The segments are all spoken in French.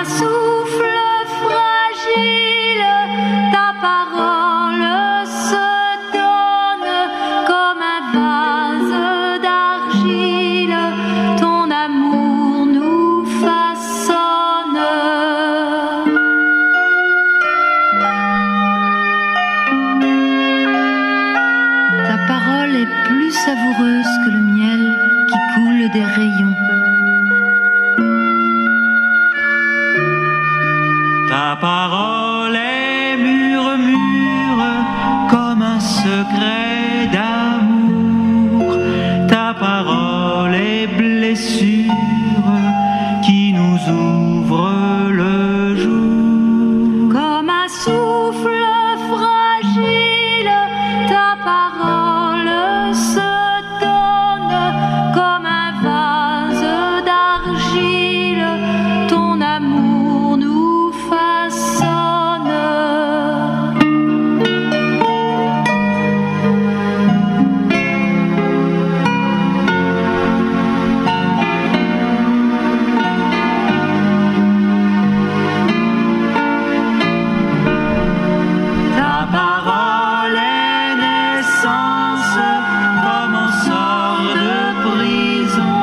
un souffle fragile, ta parole se donne comme un vase d'argile, ton amour nous façonne. Ta parole est plus savoureuse que le miel qui coule des rayons. Ta parole est murmure comme un secret d'amour. Ta parole est blessure qui nous ouvre le jour. Comme un souffle fragile, ta parole se donne comme un vase d'argile, ton amour nous façonne. Ta parole est naissance comme on sort de prison.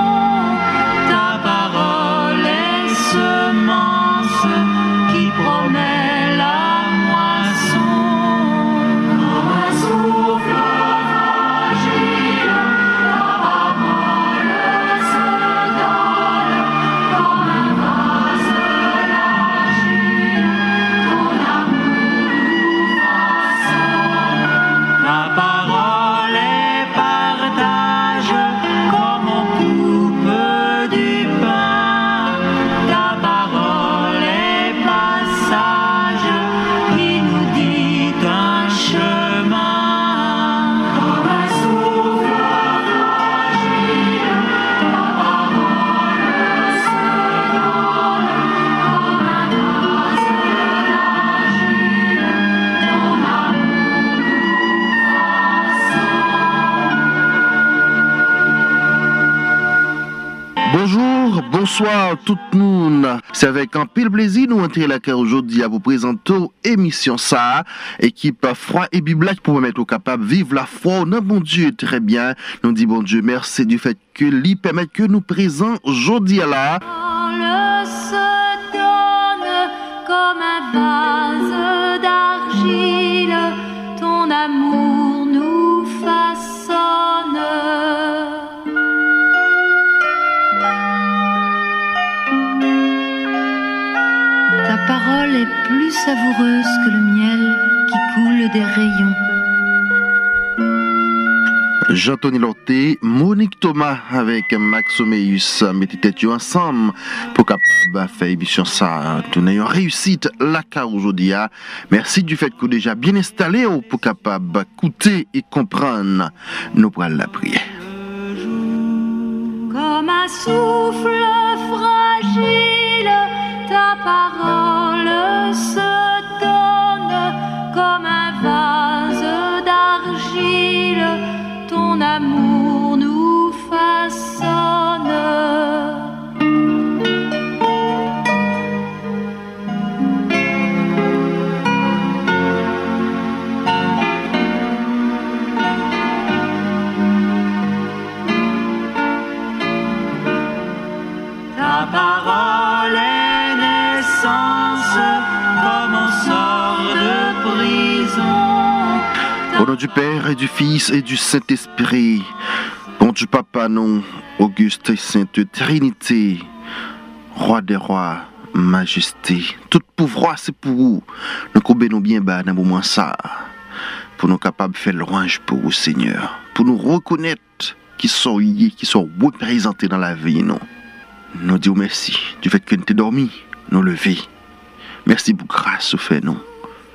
Ta parole est semence qui promet la moisson. Comme un souffle fragile, ta parole se donne comme un vase d'argile, ton amour ta parole est partage comme on coupe du pain. Ta parole est passage qui nous dit un chemin. Comme un souffle fragile, ta parole se donne comme un vase d'argile, ton amour Bonjour, bonsoir tout le monde. C'est avec un pile plaisir nous entrer la carte aujourd'hui à vous présenter émission ça, équipe Foi et Bible pour permettre aux capables de vivre la foi dans bon Dieu très bien. Nous dit bon Dieu merci du fait que lui permet que nous présents aujourd'hui là. parole se donne comme un vase d'argile, ton amour nous façonne. Ta parole est plus savoureuse que le miel qui coule des rayons. Jean-Tony Lorté, Monique Thomas avec Max Omeus mettez tête ensemble pour capable faire émission ça. Nous ayons réussite la car aujourd'hui. Merci du fait que vous déjà bien installé pour capable écouter et comprendre. Nous prenons la prière. Comme un souffle fragile, ta parole se donne comme un vase d'argile, ton amour nous façonne. Ta parole est naissance comme on sort de prison. Au nom du Père et du Fils et du Saint-Esprit, bon Dieu Papa non, Auguste et Sainte Trinité, Roi des rois, Majesté, tout pouvoir c'est pour vous. Nous combinons bien bas dans le moment ça, pour nous capables de faire louange pour vous Seigneur, pour nous reconnaître qui sont représentés dans la vie non. Nous disons merci du fait que nous t'es dormi, nous lever. Merci pour grâce au fait non.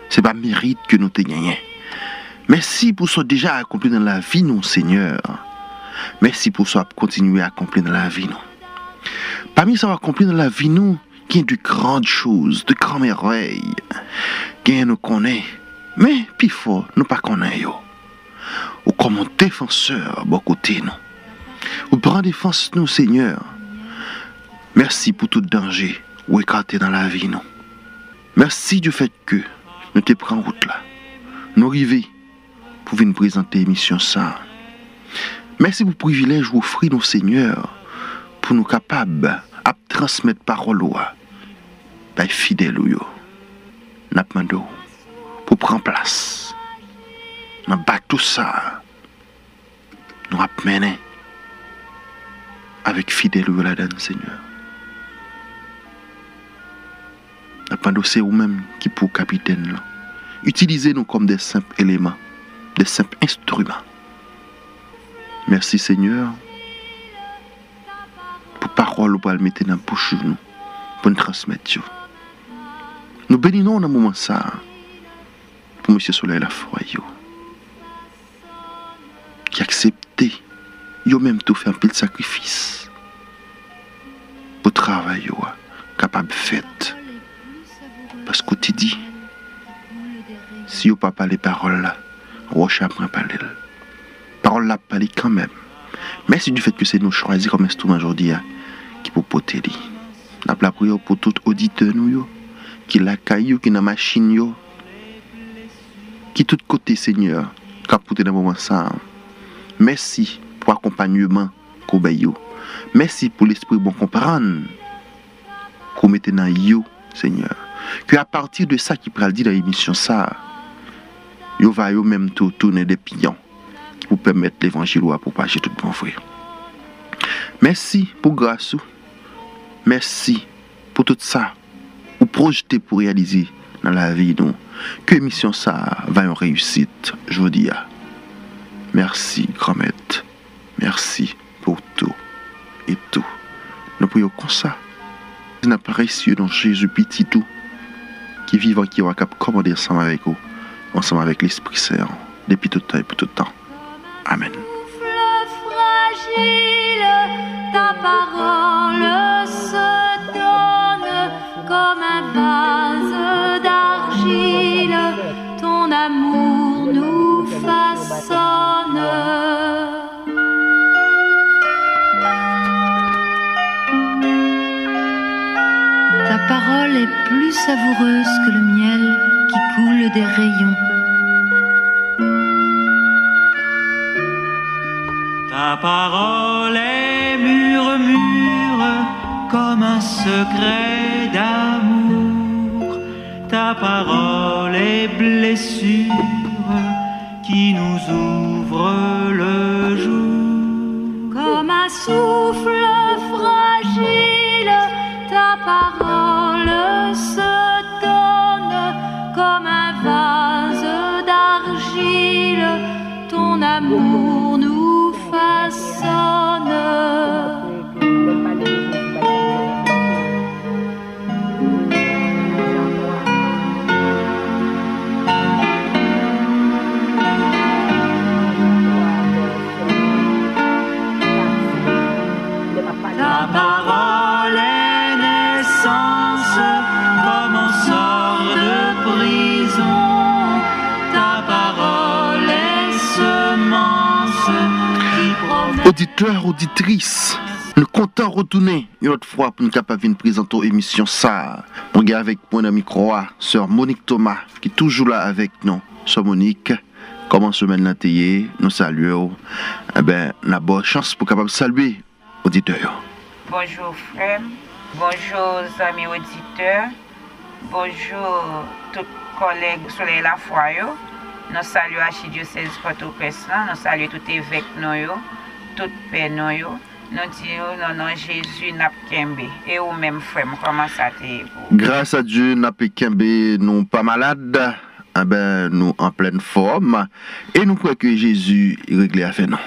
C'est pas mérite que nous t'es gagné. Merci pour ce déjà accompli dans la vie non Seigneur. Merci pour ce continuer à accomplir dans la vie non. Parmi ça accompli dans la vie nous, il y a de grandes choses, de grandes merveilles. Qui nous connaît, mais puis fort nous pas connaît. Ou comme un défenseur à bon côté nous. Ou prend défense nous Seigneur. Merci pour tout danger ou écarté dans la vie, non. Merci du fait que nous te prenons route là. Nous arrivons pour venir présenter l'émission ça. Merci pour le privilège que vous offrez nos Seigneur pour nous capables de transmettre parole aux fidèles. Nous demandons pour prendre place. Nous battons tout ça. Nous amenons avec fidèle la donne, Seigneur. Nous demandons c'est vous-même qui pour capitaine là. Utilisez-nous comme des simples éléments, des simples instruments. Merci Seigneur pour parole pour le mettre dans la bouche de nous, pour nous transmettre. Nous bénissons dans un moment ça pour M. Soleil Lafroy qui a accepté, il a même tout fait un peu de sacrifice pour travailler capable de faire. Parce que tu dis, si vous ne parlez pas les paroles là, Roche apprend à parler. Parole là, parler quand même. Merci du fait que c'est nous choisi comme instrument aujourd'hui qui peut porter. Nous avons la prière pour tout auditeur nous, qui la caillou, qui la machine, qui tout côté Seigneur, qui a porté dans le moment ça. Merci pour l'accompagnement qu'on a. Merci pour l'esprit bon comprendre qu'on mette dans yo, Seigneur. Que à partir de ça qui pourra le dire dans l'émission ça, yo va yo même tout tourner des pions pour permettre l'évangile à propager tout bon frère. Merci pour grâce. Merci pour tout ça. Ou projeter pour réaliser dans la vie nous. Que l'émission ça va en réussite, je vous dis. Merci, grand-mère. Merci pour tout et tout. Nous prions comme ça. Nous avons précieux dans Jésus petit tout qui vivant qui va commander ensemble avec vous, ensemble avec l'Esprit Saint, depuis tout temps et pour tout temps. Amen. Fragile, ta parole se donne comme un vase d'argile, ton amour nous façonne. Ta parole est plus savoureuse que le miel qui coule des rayons. Ta parole est murmure comme un secret d'amour. Ta parole est blessure qui nous ouvre le jour. Comme un souffle fragile, ta parole se donne comme un vase d'argile, ton amour nous façonne. Ta parole est naissance, comme on sort de prison. Ta parole est semence qui promet. Auditeurs, auditrices, nous comptons retourner une autre fois pour nous capables de présenter l'émission ça. On est avec mon ami Croix, sœur Monique Thomas, qui est toujours là avec nous. Sœur Monique, comment semaine là nous saluons. Eh bien, on a bonne chance pour capable saluer auditeurs. Bonjour frère, bonjour amis auditeurs, bonjour tous collègues Soleil Lafroy. Nous saluons Archidiocèse Port-au-Prince, nous saluons tout évêque, tout père. Nous disons non Jésus n'a pas et ou même frère, comment ça t'est? Grâce à Dieu, n'a pas kembe, nous pas malades, eh ben, nous en pleine forme et nous croyons que Jésus est réglé à faire nous.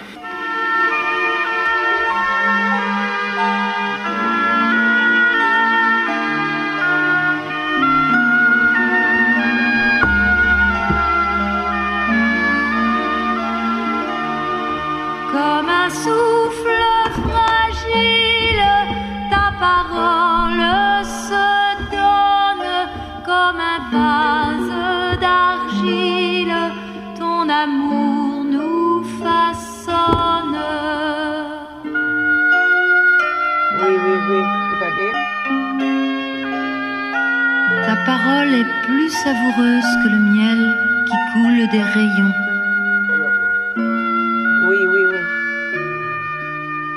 Comme un souffle fragile, ta parole se donne comme un vase d'argile, ton amour nous façonne. parole est plus savoureuse que le miel qui coule des rayons. Oui, oui, oui.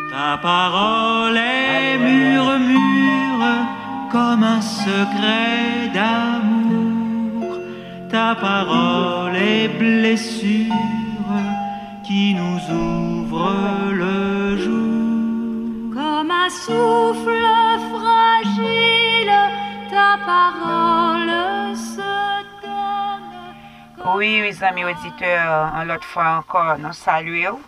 Ta parole est murmure comme un secret d'amour. Ta parole est blessure qui nous ouvre le jour. Comme un souffle fragile, ta parole se donne. Oui, mes amis auditeurs, l'autre fois encore, nous saluons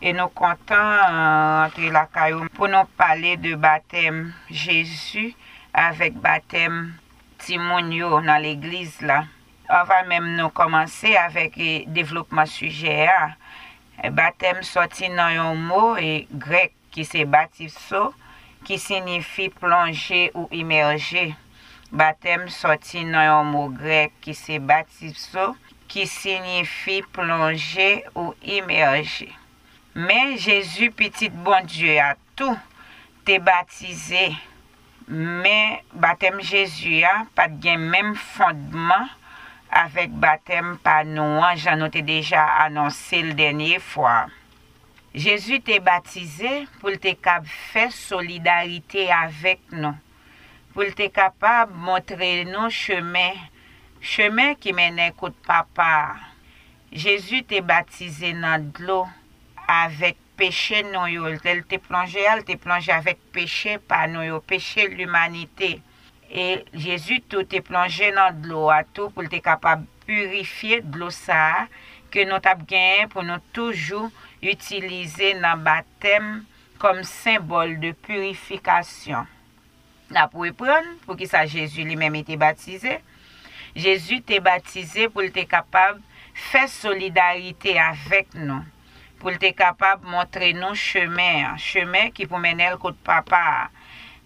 et nous comptons entrer la caillou pour nous parler de baptême Jésus avec baptême Timonio dans l'église là. On va même nous commencer avec le développement sujet. Baptême sorti dans un mot grec qui c'est baptizo, qui signifie plonger ou immerger. Baptême sorti dans un mot grec qui c'est baptizo, qui signifie plonger ou immerger. Mais Jésus, petit bon Dieu, a tout t'es baptisé. Mais baptême Jésus a pas de même fondement avec baptême par nous, j'en ai déjà annoncé le dernier fois. Jésus t'est baptisé pour te faire solidarité avec nous, pour te capable de montrer nous chemin qui mène côté papa. Jésus t'est baptisé dans l'eau avec péché nous, il t'est plongé avec péché par nous, péché de l'humanité. Et Jésus tout est plongé dans de l'eau à tout pour être capable de purifier de l'eau ça que nous avons gagné pour nous toujours utiliser dans le baptême comme symbole de purification. Là pour prendre pour qui ça Jésus lui-même était baptisé. Jésus était baptisé pour être capable de faire solidarité avec nous, pour être capable de montrer nous chemin qui pour mener le côté papa.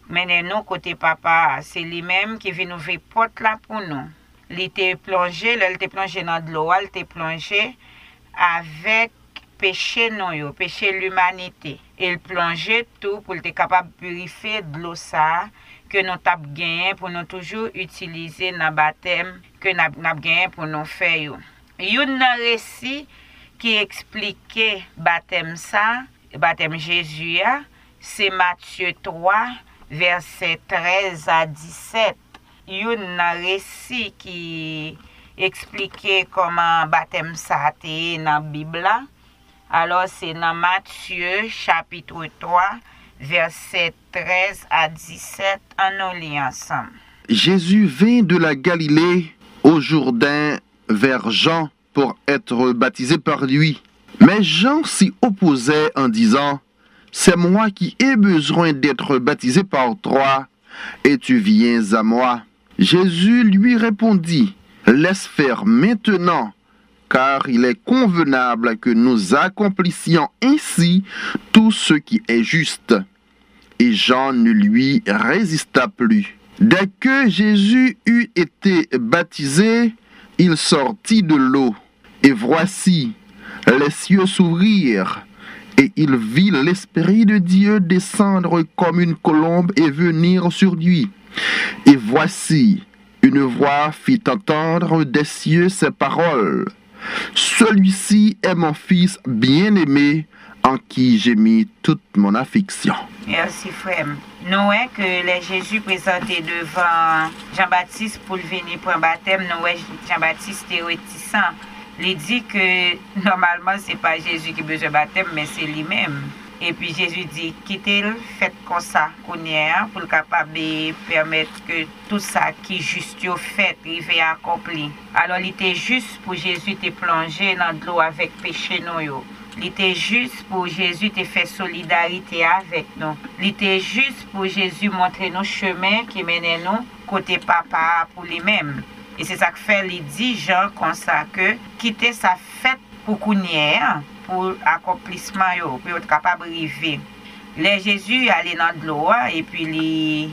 Mais nous, côté papa, c'est lui-même qui vient nous ouvrir porte là pour nous. Il était plongé dans de l'eau, il était plongé avec péché nous, péché l'humanité. Il plongeait tout pour être capable de purifier de l'eau ça que nous avons gagné pour nous toujours utiliser dans le baptême que nous avons gagné pour nous faire. Il y a un récit qui expliquait baptême ça, baptême Jésus, c'est Matthieu 3, versets 13 à 17. Il y a un récit qui expliquait comment baptême ça a été dans la Bible. Alors c'est dans Matthieu chapitre 3, versets 13 à 17. On nous lit ensemble. Jésus vint de la Galilée au Jourdain vers Jean pour être baptisé par lui. Mais Jean s'y opposait en disant: c'est moi qui ai besoin d'être baptisé par toi, et tu viens à moi. Jésus lui répondit: laisse faire maintenant, car il est convenable que nous accomplissions ainsi tout ce qui est juste. Et Jean ne lui résista plus. Dès que Jésus eut été baptisé, il sortit de l'eau, et voici, les cieux s'ouvrirent, et il vit l'Esprit de Dieu descendre comme une colombe et venir sur lui. Et voici, une voix fit entendre des cieux ces paroles: celui-ci est mon Fils bien-aimé, en qui j'ai mis toute mon affection. Merci frère. Nous voyons que les Jésus présenté devant Jean-Baptiste pour venir pour un baptême, nous voyons Jean-Baptiste est réticent. Il dit que normalement c'est pas Jésus qui a besoin de baptême, mais c'est lui-même. Et puis Jésus dit, quittez-le, faites comme ça qu'on est, pour le capable de permettre que tout ça qui est juste fait, il va accompli. Alors il était juste pour Jésus te plonger dans de l'eau avec péché nous. Il était juste pour Jésus te faire solidarité avec nous. Il était juste pour Jésus montrer nos chemins qui mènent nous côté papa pour lui-même. Et c'est ça que fait, il dit Jean comme ça que quitter sa fête pour qu'on y est, pour accomplissement, pour être capable de arriver. Les Jésus allait dans de l'eau et puis il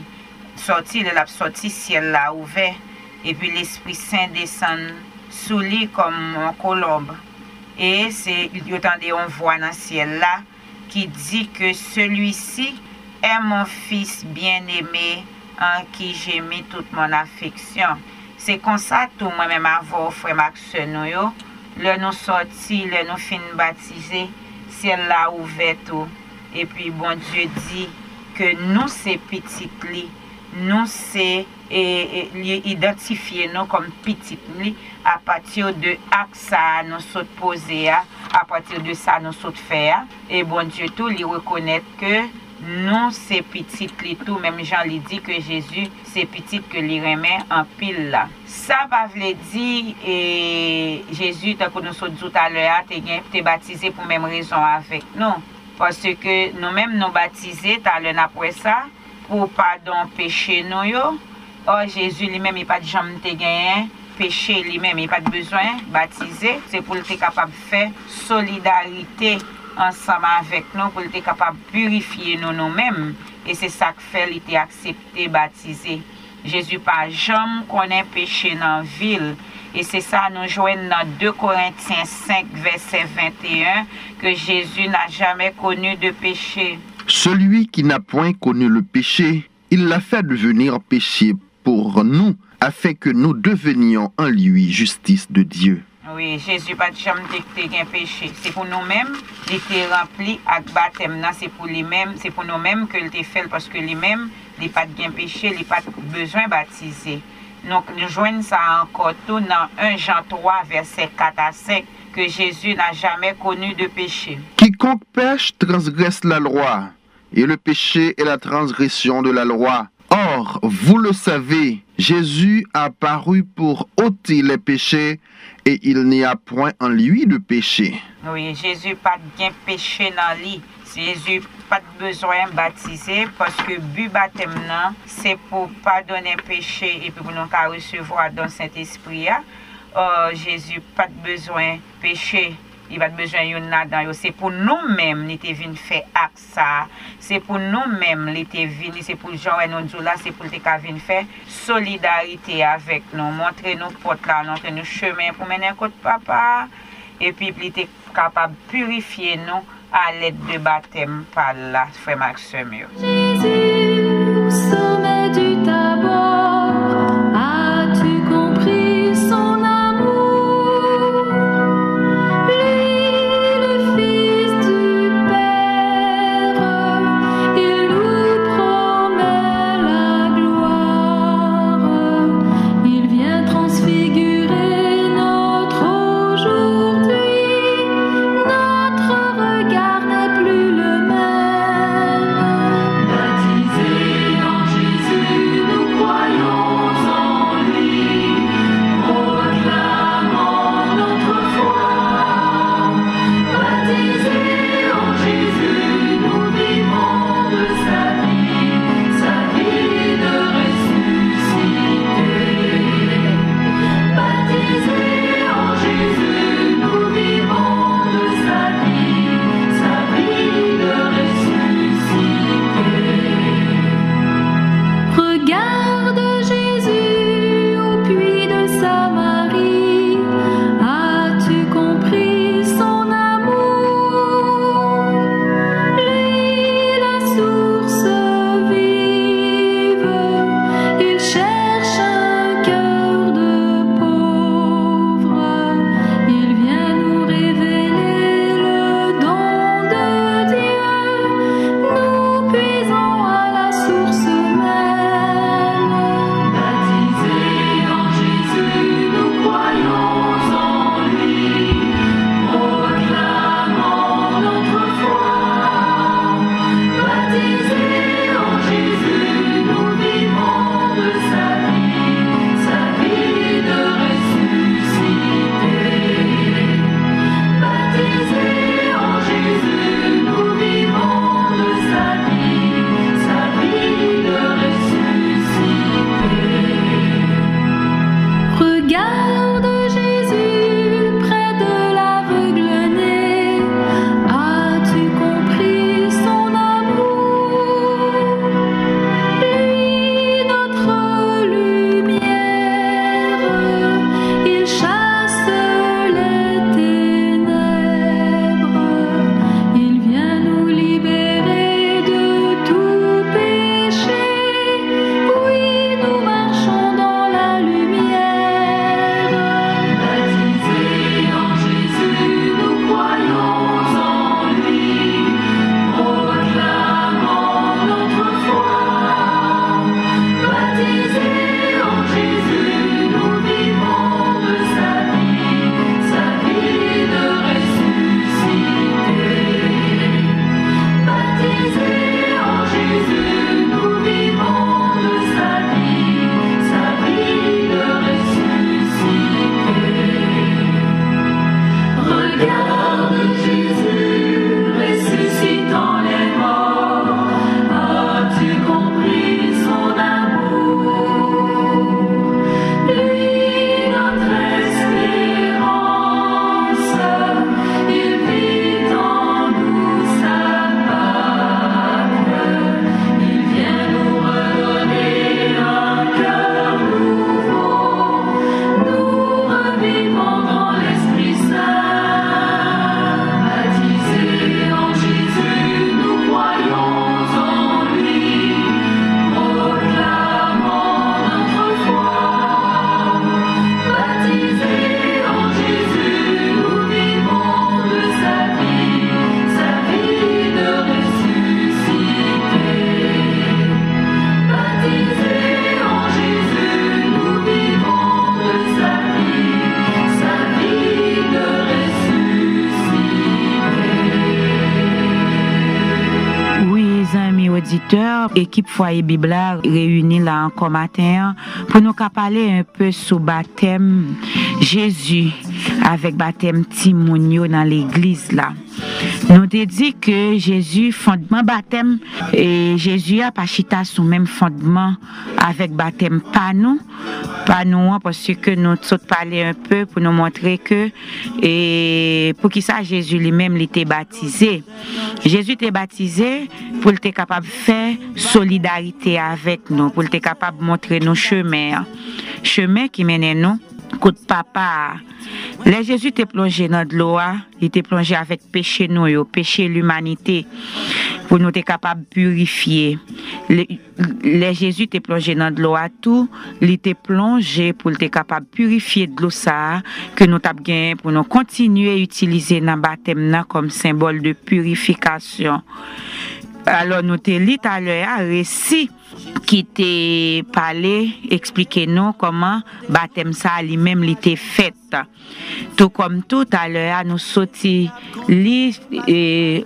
a sorti ciel là ouvert et puis l'Esprit Saint descend sous lui comme une colombe. Et il entendait une voix dans le ciel là qui dit que celui-ci est mon Fils bien-aimé en qui j'ai mis toute mon affection. C'est comme ça tout moi-même avant frère Max nous yo, le nous sorti, le nous fin baptisé, ciel là ouvert tout. Et puis bon Dieu dit que nous c'est petit li, nous c'est identifier nous comme petit li à partir de ça nous saute poser à partir de ça nous saute faire et bon Dieu tout lui reconnaître que nous c'est petit li tout même Jean lui dit que Jésus c'est petit que lui remet en pile là. Ça va veut dire et Jésus tant que nous saute tout à l'heure t'es baptisé pour même raison avec nous parce que nous-mêmes nous baptisés t'as l'heure après ça pour pardon péché nous yo. Or Jésus lui-même il pas de jambe te gagné péché lui-même il pas de besoin baptisé c'est pour être capable de faire solidarité ensemble avec nous pour être capable de purifier nous-mêmes et c'est ça que fait il était accepté baptisé. Jésus pas jamais connaît péché dans ville et c'est ça nous joignons dans 2 Corinthiens 5 verset 21 que Jésus n'a jamais connu de péché. Celui qui n'a point connu le péché, il l'a fait devenir péché pour nous, afin que nous devenions en lui justice de Dieu. Oui, Jésus pas jamais détecté un péché. C'est pour nous-mêmes, il était rempli avec baptême. C'est pour lui-même, c'est pour nous-mêmes que il était fait parce que lui-même, il pas de péché, il pas besoin de baptiser. Donc nous joignons ça encore tout dans 1 Jean 3 verset 4 à 5 que Jésus n'a jamais connu de péché. Quiconque pêche transgresse la loi, et le péché est la transgression de la loi. Or, vous le savez, Jésus a paru pour ôter les péchés, et il n'y a point en lui de péché. Oui, Jésus pas de péché dans lui. Jésus pas besoin de baptiser parce que but baptême c'est pour pardonner péché et puis pour nous recevoir dans Saint-Esprit. Jésus pas besoin de péché. Il va besoin de c'est pour nous-mêmes il était venu faire acte ça. C'est pour nous-mêmes il était venu, c'est pour Jean et nous là, c'est pour te venir faire solidarité avec nous, montrer nous porte là, montrer nous chemin pour mener côté papa et puis il était capable de purifier nous à l'aide de baptême par là, frère Maxime. Jésus, au sommet du Tabor, as-tu compris son amour? Lui, le Fils du Père, il nous promet la gloire. Il vient transfigurer notre aujourd'hui. Notre regard n'est plus le même. Baptisé en Jésus. auditeurs, équipe Foyer Bibla réunie là encore matin pour nous parler un peu sur baptême Jésus avec baptême Timounio dans l'église là. Nous te dit que Jésus fondement baptême et Jésus a pas chita sous même fondement avec baptême pas nous parce que nous tous parler un peu pour nous montrer que et pour qui ça Jésus lui-même il était baptisé. Jésus était baptisé pour être capable de faire solidarité avec nous, pour être capable de montrer nos chemins qui mènent nous côté papa. Les Jésus était plongé dans de l'eau, il était plongé avec péché nous, péché l'humanité pour nous être capable de purifier. Les Jésus était plongé dans de l'eau tout, il était plongé pour être capable de purifier de l'eau ça que nous t'a gagné pour nous continuer à utiliser dans baptême comme symbole de purification. Alors nous te lit à l'heure un récit qui t'est parlé, expliquer nous comment baptême ça lui-même l'était fait. Tout comme tout à l'heure nous sorti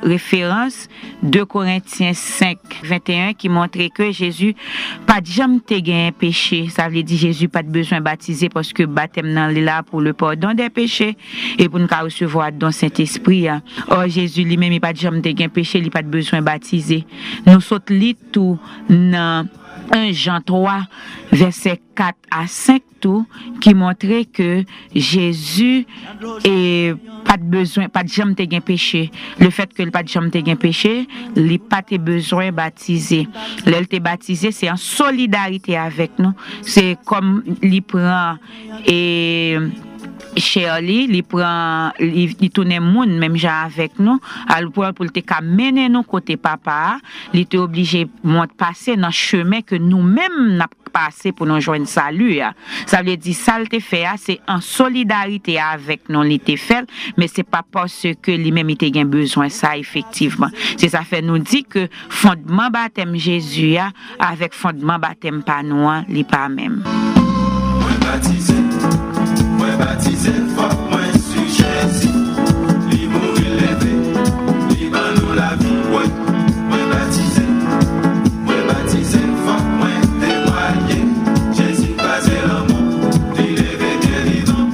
référence de Corinthiens 5:21 qui montrait que Jésus pas jamais te gain péché. Ça veut dire Jésus pas de besoin de baptiser parce que baptême nan là pour le pardon des péchés et pour nous recevoir don Saint-Esprit. Or Jésus lui-même il pas jamais te gain péché, il pas de besoin de baptiser. Nous saute lit tout dans 1 Jean 3 verset 4 à 5 tout qui montrait que Jésus est pas de besoin pas de jamais te gain péché. Le fait que il pas de jamais te gain péché, il pas de besoin baptiser. L'elle te baptisé c'est en solidarité avec nous. C'est comme il prend et Shirley, il tourne moun même gens avec nous, pour te mener nous côté papa, il était obligé de passer dans chemin que nous-mêmes n'a passé pour nous joindre salut. Ça veut dire ça le fait c'est en solidarité avec nous il était fait, mais c'est pas parce que lui-même il était besoin ça effectivement. C'est ça fait nous dit que fondement baptême Jésus avec fondement baptême pas nous, il pas même. Baptisé, fuck moi sur Jésus. Li mourir levé, li ban nous la vie. Ouais, moi baptisé, fuck moi témoigner. Jésus passé l'amour, li levé délivrant.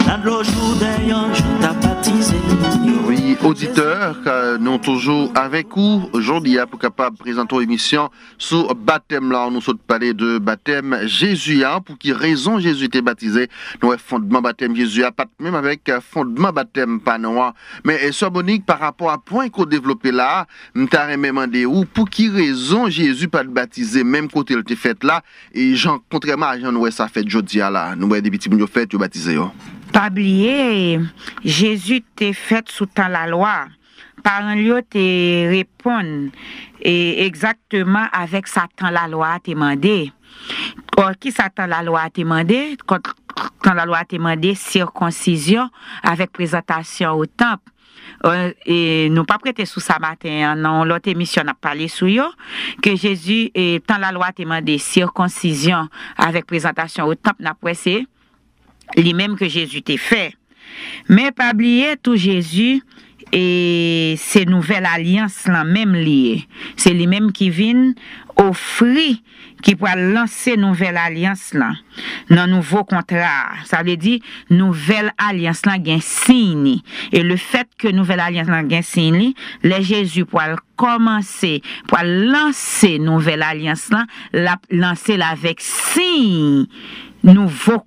Dans le jour d'un ange, t'a baptisé. Oui, auditeurs, nous sommes toujours avec vous aujourd'hui pour capable présenter une émission sur baptême là. Nous sommes parler de baptême Jésus. Pour qui raison Jésus était baptisé? Nous avons fondement baptême Jésus, pas même avec fondement baptême Panoa. Mais Sœur Monique, par rapport à point qu'on développé là, nous t'avons demandé pour qui raison Jésus pas baptisé même côté il était fait là et Jean contrairement à Jean nous ça fait aujourd'hui là. Nous des petits moun fait baptisé. Pas oublier, Jésus t'est fait sous temps la loi. Parents lui te répondent et exactement avec Satan la loi a demandé. Or qui Satan la loi a demandé quand la loi a demandé circoncision avec présentation au temple. Et nous pas prêter sous ça matin non l'autre émission n'a parlé sur yo que Jésus et tant la loi a demandé circoncision avec présentation au temple n'a pressé lui-même que Jésus t'a fait. Mais pas oublier tout Jésus et ces nouvelles alliances là même liées. C'est lui-même qui vient offrir qui pourra lancer nouvelle alliance là dans nouveau contrat. Ça veut dire nouvelle alliance là gain signe et le fait que nouvelle alliance là gain signe les Jésus pourra commencer pour lancer nouvelle alliance là lancer là avec signe nouveau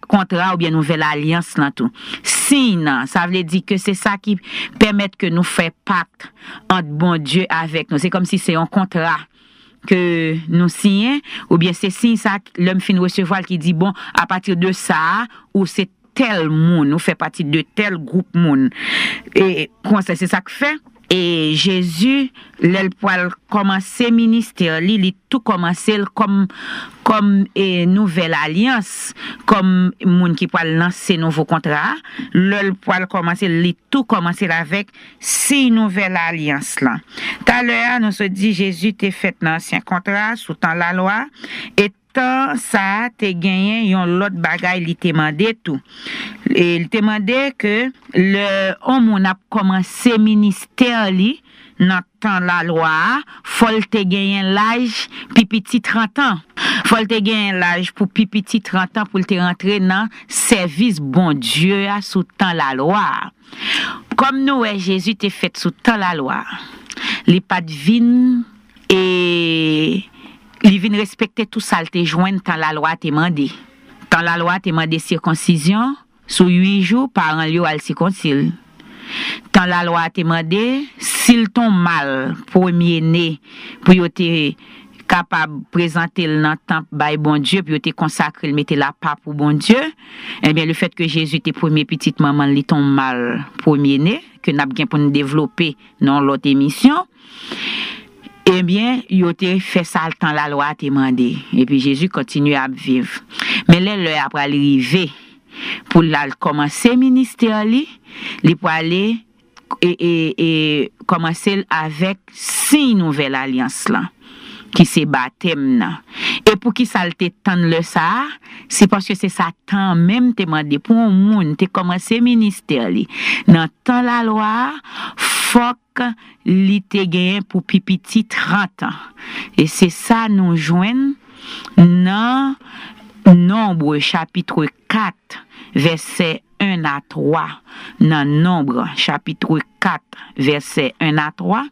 contrat ou bien nouvelle alliance là tout. Signe, ça veut dire que c'est ça qui permet que nous fassions pacte entre bon Dieu avec nous. C'est comme si c'est un contrat que nous signons ou bien c'est signe ça l'homme fin recevoir qui dit bon à partir de ça ou c'est tel monde, nous fait partie de tel groupe monde. Et c'est ça que fait. Et Jésus, il pour commencer ministère, il tout commencer comme nouvelle alliance, comme monde qui pour lancer nouveau contrat, il pour commencer, il tout commencer avec 6 nouvelles alliances là. Tout à l'heure, nous se dit Jésus t'est fait l'ancien contrat sous temps la loi et tant ça t'es gagné yon l'autre bagaille il t'a demandé tout et il t'a demandé que le homme on a commencé ministère li dans temps la loi, faut te gagner l'âge puis petit 30 ans. Faut te gagner l'âge pour petit 30 ans pour te rentrer dans service bon Dieu à sous temps la loi. Comme nous Jésus t'est fait sous temps la loi. Les pas de vin et il vient respecter tout ça te joindre dans la loi te mandé. Dans la loi te mandé circoncision sous 8 jours par an lieu al circoncile. Dans la loi te mandé s'il ton mal premier-né pour te capable présenter le dans temple by bon Dieu puis te consacrer mettre la part pour bon Dieu, eh bien le fait que Jésus était premier petite maman li ton mal premier-né que n'a bien pour nous développer dans l'autre émission, eh bien il te fait ça le temps la loi te mandé et puis Jésus continue à vivre. Mais là le après arriver pour la commencer ministère li pour aller et commencer avec 6 nouvelles alliances là qui c'est baptême là. Et pour qui ça te tendre le ça, c'est parce que c'est Satan même te demandé pour un monde te commencer ministère li. Dans temps la loi, faut que li te gagne pour petit 30 ans. Et c'est ça nous joignent dans Nombre chapitre 4 verset 1 à 3. Dans Nombre chapitre 4 verset 1 à 3,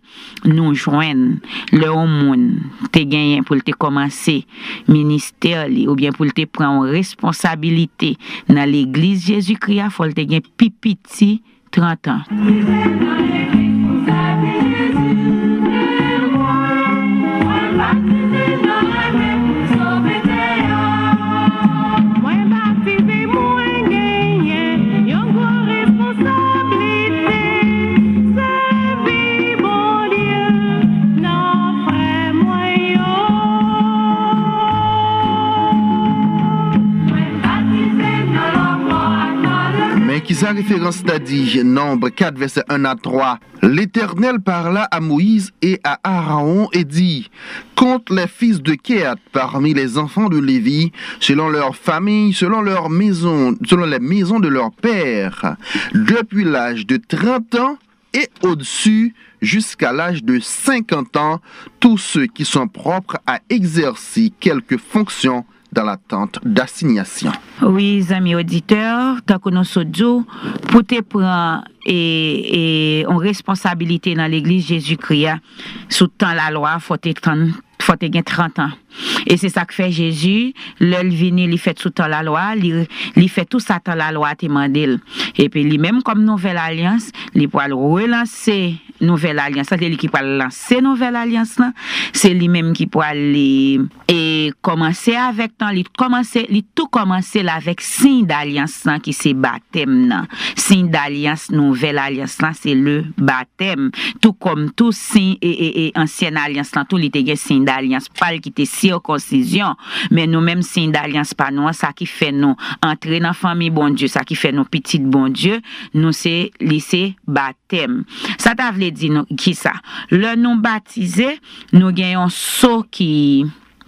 nous joignent le monde te gagné pour te commencer ministère ou bien pour te prendre responsabilité dans l'église Jésus-Christ, faut te gagner petit 30 ans. Qui sa référence t'a dit, Nombre 4, verset 1 à 3. L'Éternel parla à Moïse et à Aaron et dit, compte les fils de Kehat parmi les enfants de Lévi, selon leur famille, selon leur maison, selon les maisons de leur père, depuis l'âge de 30 ans et au-dessus jusqu'à l'âge de 50 ans, tous ceux qui sont propres à exercer quelque fonction dans l'attente d'assignation. Oui, amis auditeurs, tant que nous sommes pour te prendre et en responsabilité dans l'église Jésus-Christ, sous temps la loi, faut te 30 ans. Et c'est ça que fait Jésus, l'œil vini, il fait sous temps la loi, il fait tout ça dans la loi te mandel. Et puis lui-même comme nouvelle alliance, il peut relancer nouvelle alliance, c'est lui qui peut lancer nouvelle alliance là, c'est lui-même qui peut aller et commencer avec temps, il tout commencer là avec signe d'alliance là qui c'est baptême là. Signe d'alliance nouvelle alliance là, c'est le baptême. Tout comme tout signe et ancienne alliance là, tout il était signe d'alliance pas qui était circoncision, mais nous même signe d'alliance pas nous ça qui fait nous entrer dans famille bon Dieu, ça qui fait nous petite bon Dieu, nous c'est lycée baptême. Ça t'a veut dire qui ça? Le nous baptisé, nous gagnons sceau qui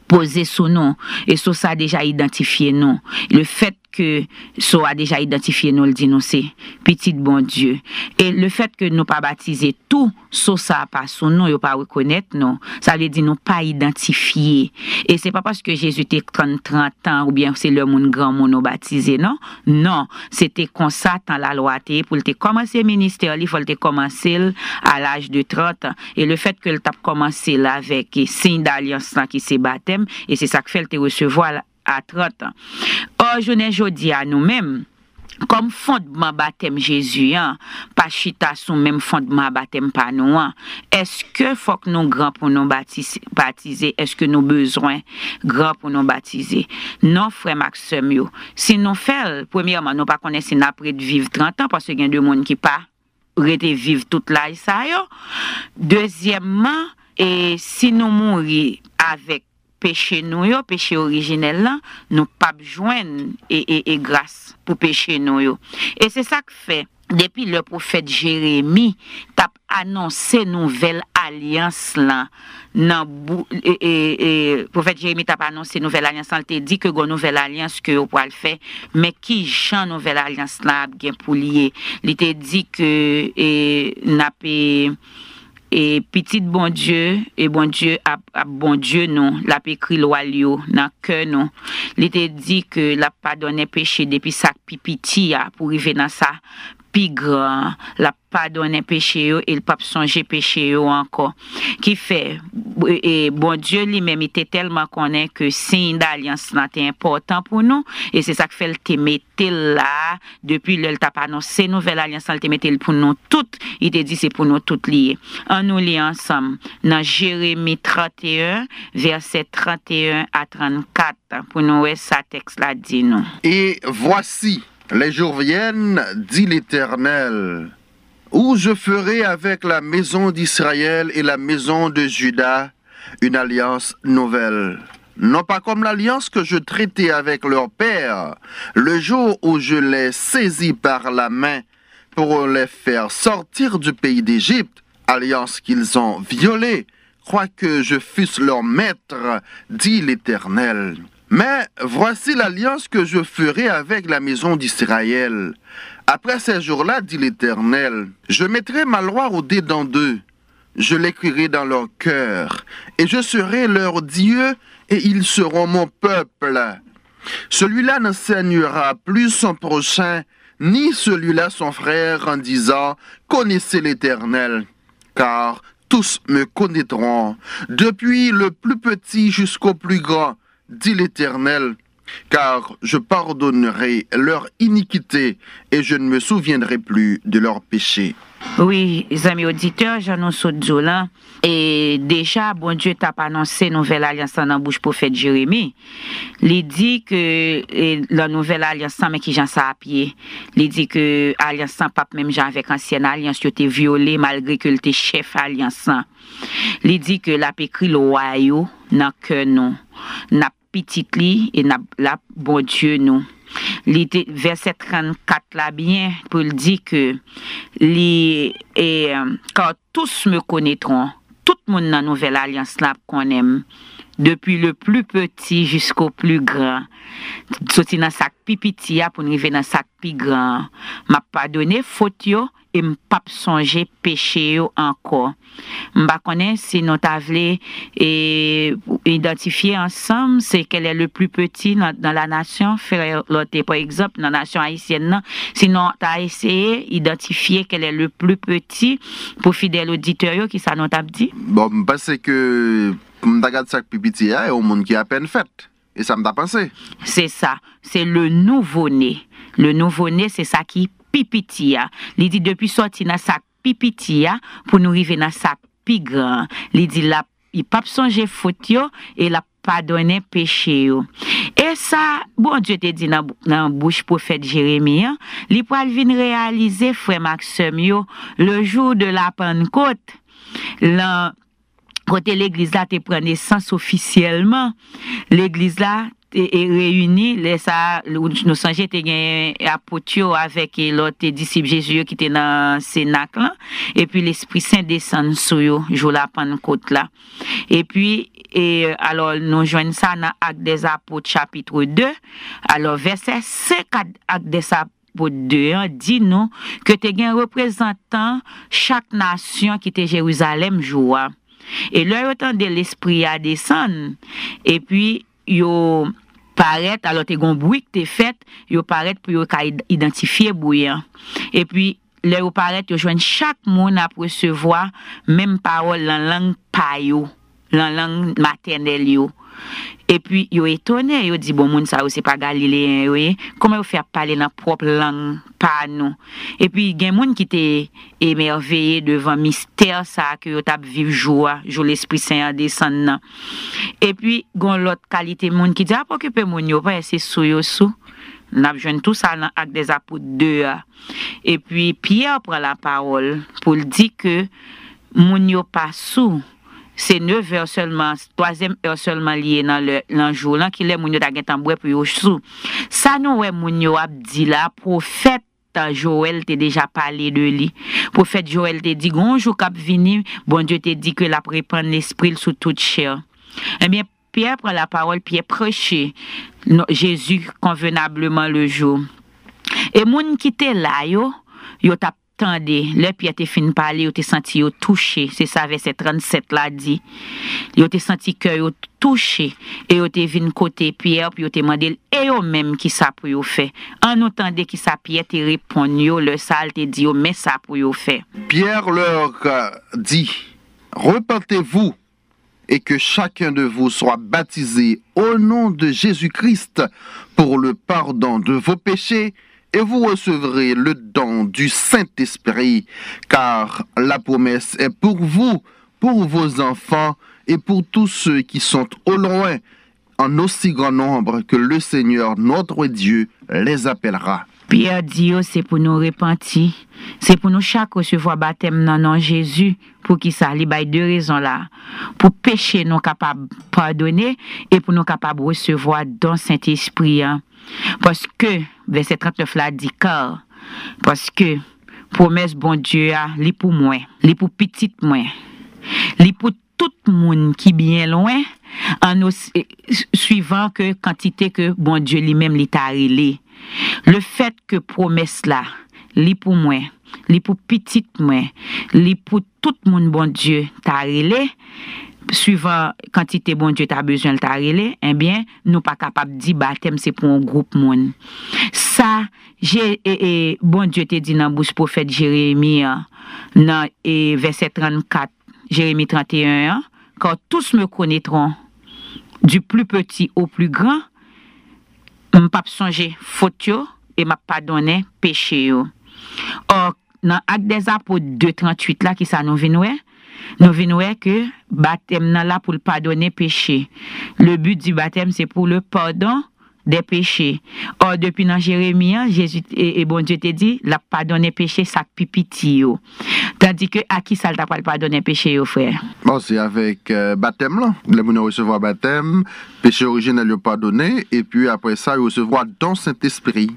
posé sous nous et sous ça déjà identifié nous. Le fait que so a déjà identifié nous le dit nous c'est petit bon Dieu et le fait que nous pas baptiser tout so ça pas sous nous yo pas reconnaître non ça veut dire nous pas identifier et c'est pas parce que Jésus était 30 ans ou bien c'est le monde grand monde nous baptisé non c'était comme ça dans la loi pour te commencer ministère il faut te commencer à l'âge de 30 ans et le fait que le t'a commencé là avec signe d'alliance qui c'est baptême et c'est ça que fait te recevoir à 30 ans. Or, je ne jodi à nous-mêmes, comme fondement baptême Jésus, pas chita sous même fondement baptême pas nous. Est-ce que faut que nous grands pour nous baptiser? Est-ce que nous besoin grands pour nous baptiser? Non, frère Maxime, si nous faisons, premièrement, nous pas connaissons après de vivre 30 ans parce qu'il y a deux monde qui pas rester vivre toute la ça yo. Deuxièmement, et si nous mourir avec péché nous yo péché originel là nous pas joindre et grâce pour péché nous yo et c'est ça que fait depuis le prophète Jérémie t'a annoncé nouvelle alliance là nan prophète Jérémie t'a annoncé nouvelle alliance il t'a dit que gon nouvelle alliance que on va le faire mais qui Jean nouvelle alliance là bien pour lier il t'a dit que n'a et petit bon Dieu a bon Dieu non l'a écrit loi yo dans cœur non il était dit que l'a pardonné péché depuis ça pipiti pour arriver dans ça plus grand la pardonner péché yo et le pas songer péché yo encore qui fait et bon Dieu lui-même était tellement connaît que signe d'alliance là est important pour nous et c'est ça que fait le te mettre là depuis le t'a annoncé nouvelle alliance le te mettre pour nous toutes il te dit c'est pour nous toutes liées on nous lit ensemble dans Jérémie 31 verset 31 à 34 pour nous ça texte là dit nous Et voici les jours viennent, dit l'Éternel, où je ferai avec la maison d'Israël et la maison de Juda une alliance nouvelle. Non pas comme l'alliance que je traitais avec leur père, le jour où je les saisis par la main pour les faire sortir du pays d'Égypte, alliance qu'ils ont violée, quoique je fusse leur maître, dit l'Éternel. Mais voici l'alliance que je ferai avec la maison d'Israël. Après ces jours-là, dit l'Éternel, je mettrai ma loi au-dedans d'eux. Je l'écrirai dans leur cœur, et je serai leur Dieu, et ils seront mon peuple. Celui-là n'enseignera plus son prochain, ni celui-là son frère, en disant, connaissez l'Éternel, car tous me connaîtront, depuis le plus petit jusqu'au plus grand, dit l'Éternel, car je pardonnerai leur iniquité et je ne me souviendrai plus de leurs péchés. Oui, les amis auditeurs, j'annonce au là. Et déjà, bon Dieu t'a annoncé nouvelle alliance dans la bouche prophète Jérémie. Il dit que la nouvelle alliance, mais qui j'en ça à pied. Il dit que alliance sans pape même j'en avec ancienne alliance, qui était violée malgré que était chef alliance. Il dit que la écrit le royaume dans que nous, n'a petite li et n'a la bon Dieu nous. Verset 34 là bien pour le dire que quand tous me connaîtront, tout le monde dans la nouvelle alliance là qu'on aime, depuis le plus petit jusqu'au plus grand. Sorti dans sac pipiti pour arriver dans sac plus grand. M'a pardonné faute yo et m'pas songer péché yo encore. M'pa connaît si nous t'avlé et identifier ensemble c'est quel est le plus petit dans la nation frère l'autre par exemple dans la nation haïtienne sinon t'as essayé identifier quel est le plus petit pour fidèle auditeur yo qui ça nous t'a dit Bon parce que m'ta sac pipiti et au monde qui a peine fait et ça m'ta pensé. C'est ça, c'est le nouveau-né. Le nouveau-né c'est ça qui pipitia. Il dit depuis sorti dans sac pipitia pour nous arriver dans sac plus grand. Il dit là il pas songer faute yo et la pardonner péché yo. Et ça bon Dieu te dit dans bouche prophète Jérémie, il pour venir réaliser frère Maxime yo le jour de la Pentecôte. Côté l'église là te prend naissance officiellement. L'église là est réunie ça nous songeait te gain apôtre avec l'autre disciple Jésus qui était dans cénacle et puis l'Esprit Saint descend sur eux jour la Pentecôte là. Et puis alors nous joignons ça dans Actes des Apôtres chapitre 2. Alors verset 5 Actes des Apôtres 2 dit nous que te gain représentant chaque nation qui était Jérusalem jour. Et là autant de l'esprit à descendre et puis yo paraît alors te gon bruit que te fait yo paraît pour yo identifier bouillant et puis là yo paraît yo joindre chaque monde à recevoir même parole dans langue pa yo dans langue maternelle yo. Et puis yo étonné yo dit bon monde ça c'est pas galiléen oui comment yo faire parler dans propre langue pas nous. Et puis gen monde qui était émerveillé devant mystère ça que yo t'a vivre joie l'Esprit Saint descend. Et puis gon l'autre qualité monde qui dit a occuper mon yo pas c'est sou yo sou. N'a joindre tout ça dans Actes des Apôtres 2. Et puis Pierre prend la parole pour dire que mon yo pas sou. C'est 9 heures seulement, 3e heure seulement lié dans le jour là qui les moun yo ta gen tan bois pour yo sou. Ça nous ouais moun yo a dit là prophète Joël t'a déjà parlé de lui. Prophète Joël t'a dit gon jour k'ap vini, bon Dieu t'a dit que la prépare l'esprit sous toute chair. Eh bien Pierre prend la parole, Pierre prêcher Jésus convenablement le jour. Et moun qui était là yo t'a tendé, le Pierre te fin parler, yo te senti yo touché, c'est ça verset 37 là dit. Yo te senti cœur yo touché et yo te vinn côté Pierre puis yo te mandé et yo même qui ça pour yo fait. En entendant qui ça Pierre te répond yo le sale te dit yo mais ça pour yo fait. Pierre leur dit, repentez-vous et que chacun de vous soit baptisé au nom de Jésus-Christ pour le pardon de vos péchés et vous recevrez le don du Saint-Esprit, car la promesse est pour vous, pour vos enfants et pour tous ceux qui sont au loin, en aussi grand nombre que le Seigneur notre Dieu les appellera. Pierre dit c'est pour nous repentir, c'est pour nous chaque recevoir baptême dans nom Jésus, pour qui ça li bay deux raisons là, pour pécher nous capable pardonner et pour nous capable recevoir don Saint-Esprit. Parce que verset 39 là dit car parce que promesse bon Dieu a li pour moi, li pour petit moi, li pour tout monde qui bien loin en suivant que quantité que bon Dieu lui-même li t'a relé. Le fait que promesse là, li pour moi, li pour petit moi, li pour tout monde bon Dieu t'a relé, suivant quantité bon Dieu t'a besoin t'a relé, eh bien nous pas capable dire baptême c'est pour un groupe monde. Ça bon Dieu te dit dans bouche prophète Jérémie dans verset 34, Jérémie 31, quand tous me connaîtront du plus petit au plus grand, m'pa songer faute yo et m'a pardonner péché yo. Or dans Actes des Apôtres 2:38 là qui ça nous vinn que baptême là pour pardonner péché. Le but du baptême c'est pour le pardon des péchés. Or depuis dans Jérémie, Jésus et bon Dieu te dit la pardonner péché ça pipiti yo. Tandis que à qui ça t'a pas pardonner péché yo frère? Bon, c'est avec baptême là. Les gens recevoir baptême, péché originel le pardonné et puis après ça ils recevoir don Saint-Esprit.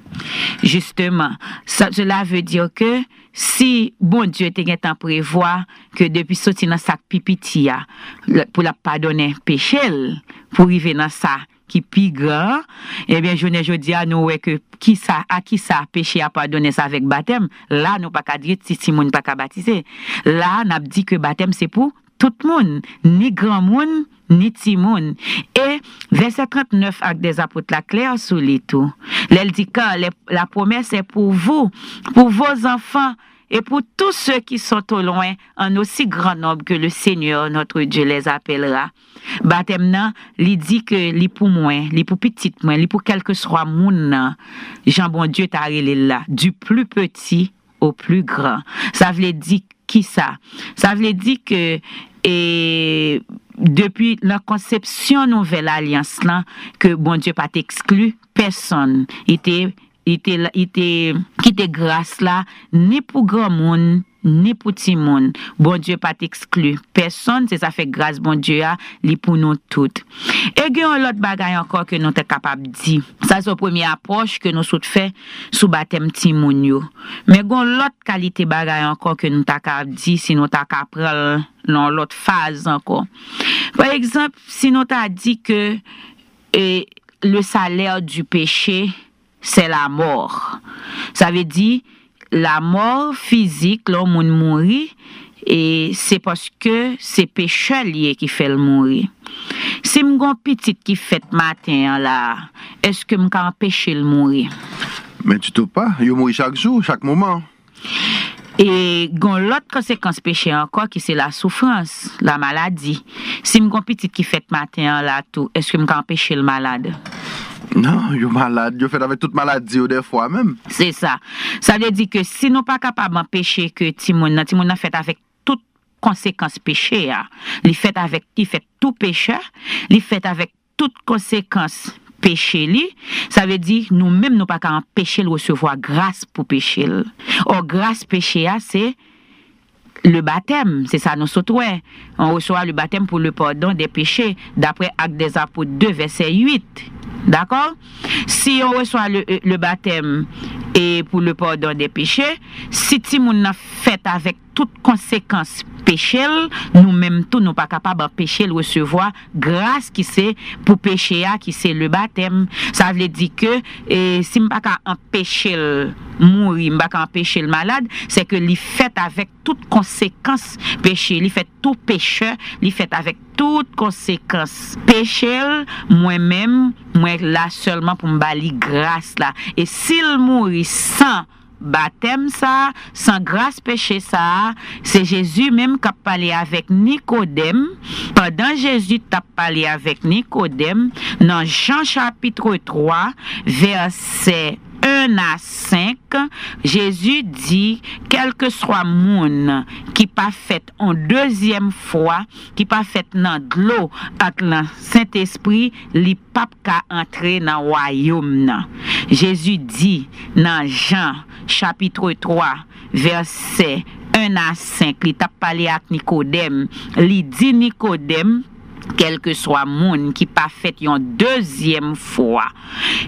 Justement, cela veut dire que si bon Dieu te gen tan prévoir que depuis sorti dans sac pipiti pour la pardonner péché pour arriver dans ça qui plus grand, eh bien je dis à nous que qui ça péché a pardonné ça avec baptême, là nous pas qu'à dire si moun pas qu'à baptiser. Là n'a dit que baptême c'est pour tout le monde, ni grand monde ni petit monde. Et verset 39 Actes des Apôtres la clair sur les tout. Elle dit que la promesse est pour vous, pour vos enfants et pour tous ceux qui sont au loin, en aussi grand nombre que le Seigneur notre Dieu les appellera. Baptême nan, li dit que li pour moi, li pour petit moi, li pour quel que soit moun, Jean bon Dieu t'a relé là, du plus petit au plus grand. Ça veut dire qui ça? Ça veut dire que depuis la conception nouvelle alliance là, que bon Dieu pas exclu personne. Il était grâce là ni pour grand monde ni pour petit monde. Bon Dieu pas exclu personne, c'est ça fait grâce bon Dieu a li pour nous toutes. Et gen l'autre bagaille encore que nous t'es capable dire. Ça c'est la première approche que nous souhaite fait sous baptême ti moun yo. Mais gon l'autre qualité bagaille encore que nous t'es capable dire si nous t'as prendre dans l'autre phase encore. Par exemple, si nous t'a dit que le salaire du péché c'est la mort. Ça veut dire la mort physique, l'homme mourir, et c'est parce que c'est péché lié qui fait le mourir. Si m'gon petite qui fait matin là, est-ce que m'ka empêcher le mourir? Mais tu te pas, il mourit chaque jour, chaque moment. Et gon l'autre conséquence péché encore qui c'est la souffrance, la maladie. Si m'gon petite qui fait matin là tout, est-ce que m'ka empêcher le malade? Non, yo malade, yo fait avec toute maladie ou des fois même. C'est ça. Ça veut dire que si nous pas capable d'empêcher que Timon a fait avec toute conséquence péché, il fait tout péché, il fait avec toute conséquence péché li, ça veut dire nous-mêmes nous pas qu'à empêcher de recevoir grâce pour péché. Or grâce péché c'est le baptême, c'est ça nous sautons. On reçoit le baptême pour le pardon des péchés d'après Actes des Apôtres 2 verset 8. D'accord? Si on reçoit le baptême et pour le pardon des péchés, si Timoun a fait avec toute conséquence péché péché, nous-mêmes tout nous pas capable d'empêcher de recevoir grâce qui c'est pour péché qui c'est le baptême. Ça veut dire que si m'pas ka empêcher mourir, m'pas ka empêcher le malade, c'est que li fait avec toute conséquence péché, li fait tout pécheur, li fait avec toute conséquence péché, moi-même moi là seulement pour m'bali grâce là. Et s'il mourit sans baptême ça, sans grâce péché ça, c'est Jésus même qui a parlé avec Nicodème. Pendant Jésus t'a parlé avec Nicodème, dans Jean chapitre 3, verset 1 à 5, Jésus dit, quel que soit moun qui pas fait en deuxième fois, qui pas fait dans de l'eau avec le Saint-Esprit, li pas ka entrer dans le royaume. Jésus dit dans Jean chapitre 3, verset 1 à 5, il t'a parlé avec Nicodème, il dit Nicodème, quel que soit monde qui pas fait une deuxième fois.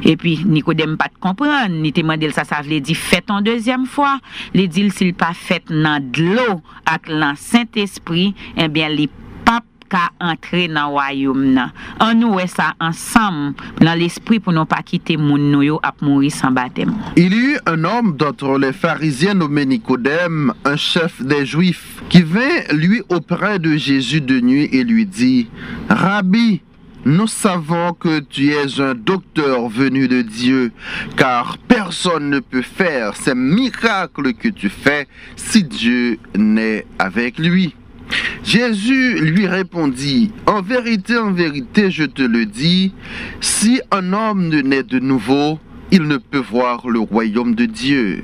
Et puis Nicodème pas de comprendre, ni te demandé ça veut dire fait en deuxième fois, il dit s'il pas fait dans de l'eau avec le Saint-Esprit, eh bien il pas qu'à entrer dans le royaume. On nous ça ensemble dans l'esprit pour ne pas quitter moun nou yo ap mourir sans baptême. Il y eut un homme d'entre les pharisiens nommé Nicodème, un chef des Juifs, qui vint lui auprès de Jésus de nuit et lui dit, « Rabbi, nous savons que tu es un docteur venu de Dieu, car personne ne peut faire ces miracles que tu fais si Dieu n'est avec lui. » Jésus lui répondit, « En vérité, je te le dis, si un homme ne naît de nouveau, il ne peut voir le royaume de Dieu. »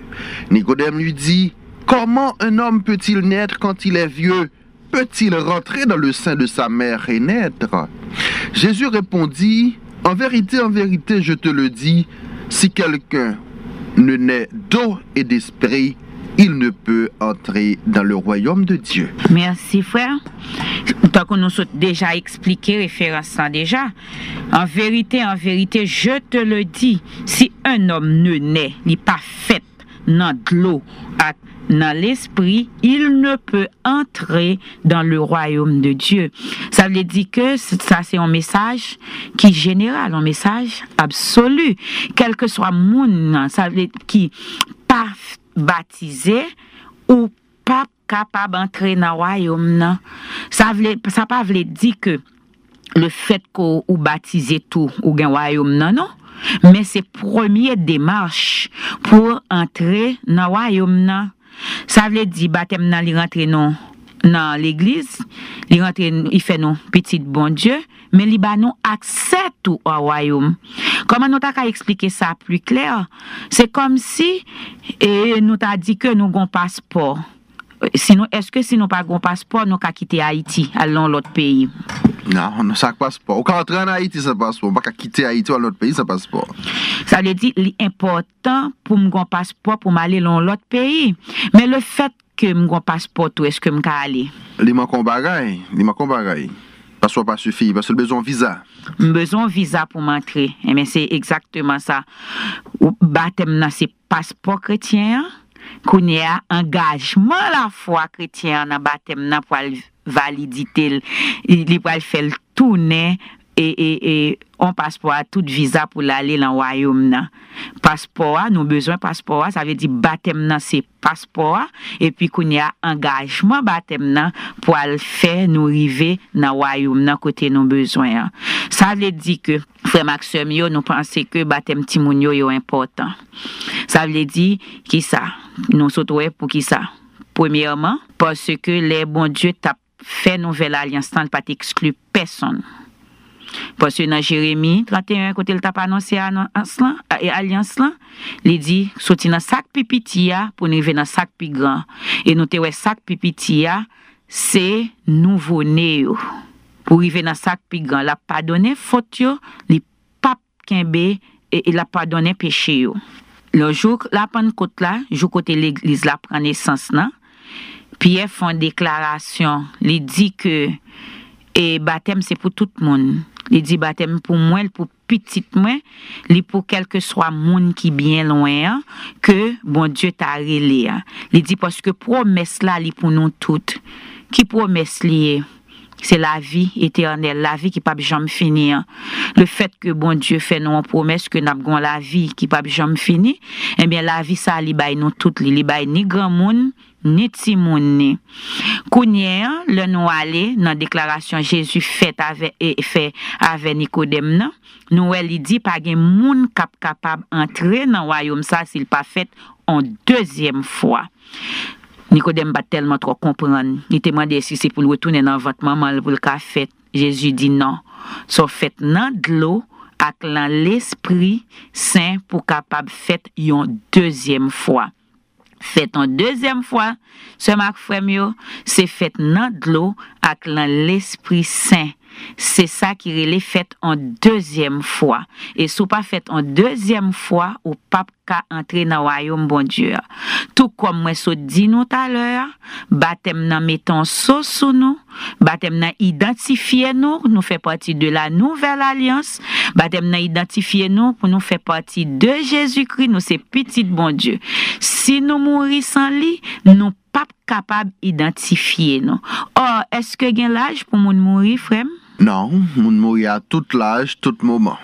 Nicodème lui dit, « Comment un homme peut-il naître quand il est vieux? Peut-il rentrer dans le sein de sa mère et naître? » Jésus répondit, « En vérité, je te le dis, si quelqu'un ne naît d'eau et d'esprit, il ne peut entrer dans le royaume de Dieu. » Merci frère. Tant qu'on nous a déjà expliqué référence ça déjà. En vérité, je te le dis, si un homme ne naît, il n'est pas fait dans de l'eau, dans l'esprit, il ne peut entrer dans le royaume de Dieu. Ça veut dire que ça c'est un message qui est général, un message absolu. Quel que soit moun, ça veut dire qui pas baptisé ou pas capable d'entrer dans le royaume. Ça pas veut dire que le fait qu'on ou baptisé tout ou gain royaume non. Mais c'est première démarche pour entrer dans le royaume. Ça veut dire baptême nan li rentre non dans l'église, il fait non petit bon Dieu, mais il ba non accès tout au royaume. Comment nous t'a expliquer ça plus clair? C'est comme si nous t'a dit que nous avons un passeport. Sinon, est-ce que si nous pas un passeport, nous avons quitter Haïti, allons l'autre pays? Non, ça passe pas. Au contraire, en Haïti, ça passe pas. On ne peut pas quitter Haïti ou l'autre pays, ça passe pas. Ça veut dire l'important pour me un passeport pour m'aller dans l'autre pays. Mais le fait que me un passeport, est-ce que me ka aller? Les manquons bagaille. Passeport pas suffit parce que besoin visa. Besoin visa pour m'entrer. Eh bien, c'est exactement ça. Ou baptême c'est passeport chrétien. Qu'on y a engagement la foi chrétienne dans baptême pour validité, il va faire le tourner et on passeport à toute visa pour aller dans le royaume. Passeport, nous besoin passeport, ça veut dire baptême c'est passeport et puis qu'on y a engagement baptême pour faire nous arriver dans le royaume côté nos besoins. Ça veut dire que frère Maxime nous pensons que baptême timoun yo important. Ça veut dire qui ça nous sautons pour qui ça? Premièrement, parce que les bons Dieu t'a fait nouvelle alliance, n'a pas exclu personne. Parce que dans Jérémie 31, côté il t'a pas annoncé alliance là, il dit sorti dans sac pipitia pour arriver dans sac plus grand. Et nous te sac pipitia c'est nouveau-né pour arriver dans sac plus grand, la pardonner faute yo, li pas kembe et il a pardonné péché yo. Le jour la Pentecôte là, jour côté l'église la prend naissance là, Pierre font déclaration, il dit que et baptême c'est pour tout le monde. Il dit baptême pour moi, pour petit moi, il pour quel que soit monde qui bien loin que bon Dieu t'a relé. Il dit parce que promesse là li pour nous toutes qui promesse liée. C'est la vie éternelle, la vie qui pas jamais finir. Le fait que bon Dieu fait nous une promesse que nous avons la vie qui pas jamais finir, eh bien la vie ça li bay nous toutes li bay ni grand monde ni petit monde ni. Kounya le nous aller dans déclaration Jésus fait avec Nicodème nan, nous elle dit pas gen monde capable entrer dans royaume ça s'il pas fait en deuxième fois. Nicodème pas tellement trop comprendre. Il te demandé si c'est pour le retourner dans votre maman pour le café. Jésus dit non. So fait dans de l'eau avec l'Esprit Saint pour capable fait une deuxième fois. Fait en deuxième fois, ce Marc Frère, c'est fait dans de l'eau avec l'Esprit Saint. C'est ça qui est fait en deuxième fois. Et si pas fait en deuxième fois, ou pas qu'à entrer dans le royaume bon Dieu. Tout comme moi so dit nous tout à l'heure, baptême nan mettons so sous nous, baptême nan identifier nous fait partie de la nouvelle alliance, baptême nan identifier nous pour nous faire partie de Jésus-Christ, nous c'est petit bon Dieu. Si nous mourir sans lui, nous pas capable d'identifier nous. Or, est-ce que gen l'âge pour moun mourir, frère? Non, moun mourir à tout l'âge, tout moment.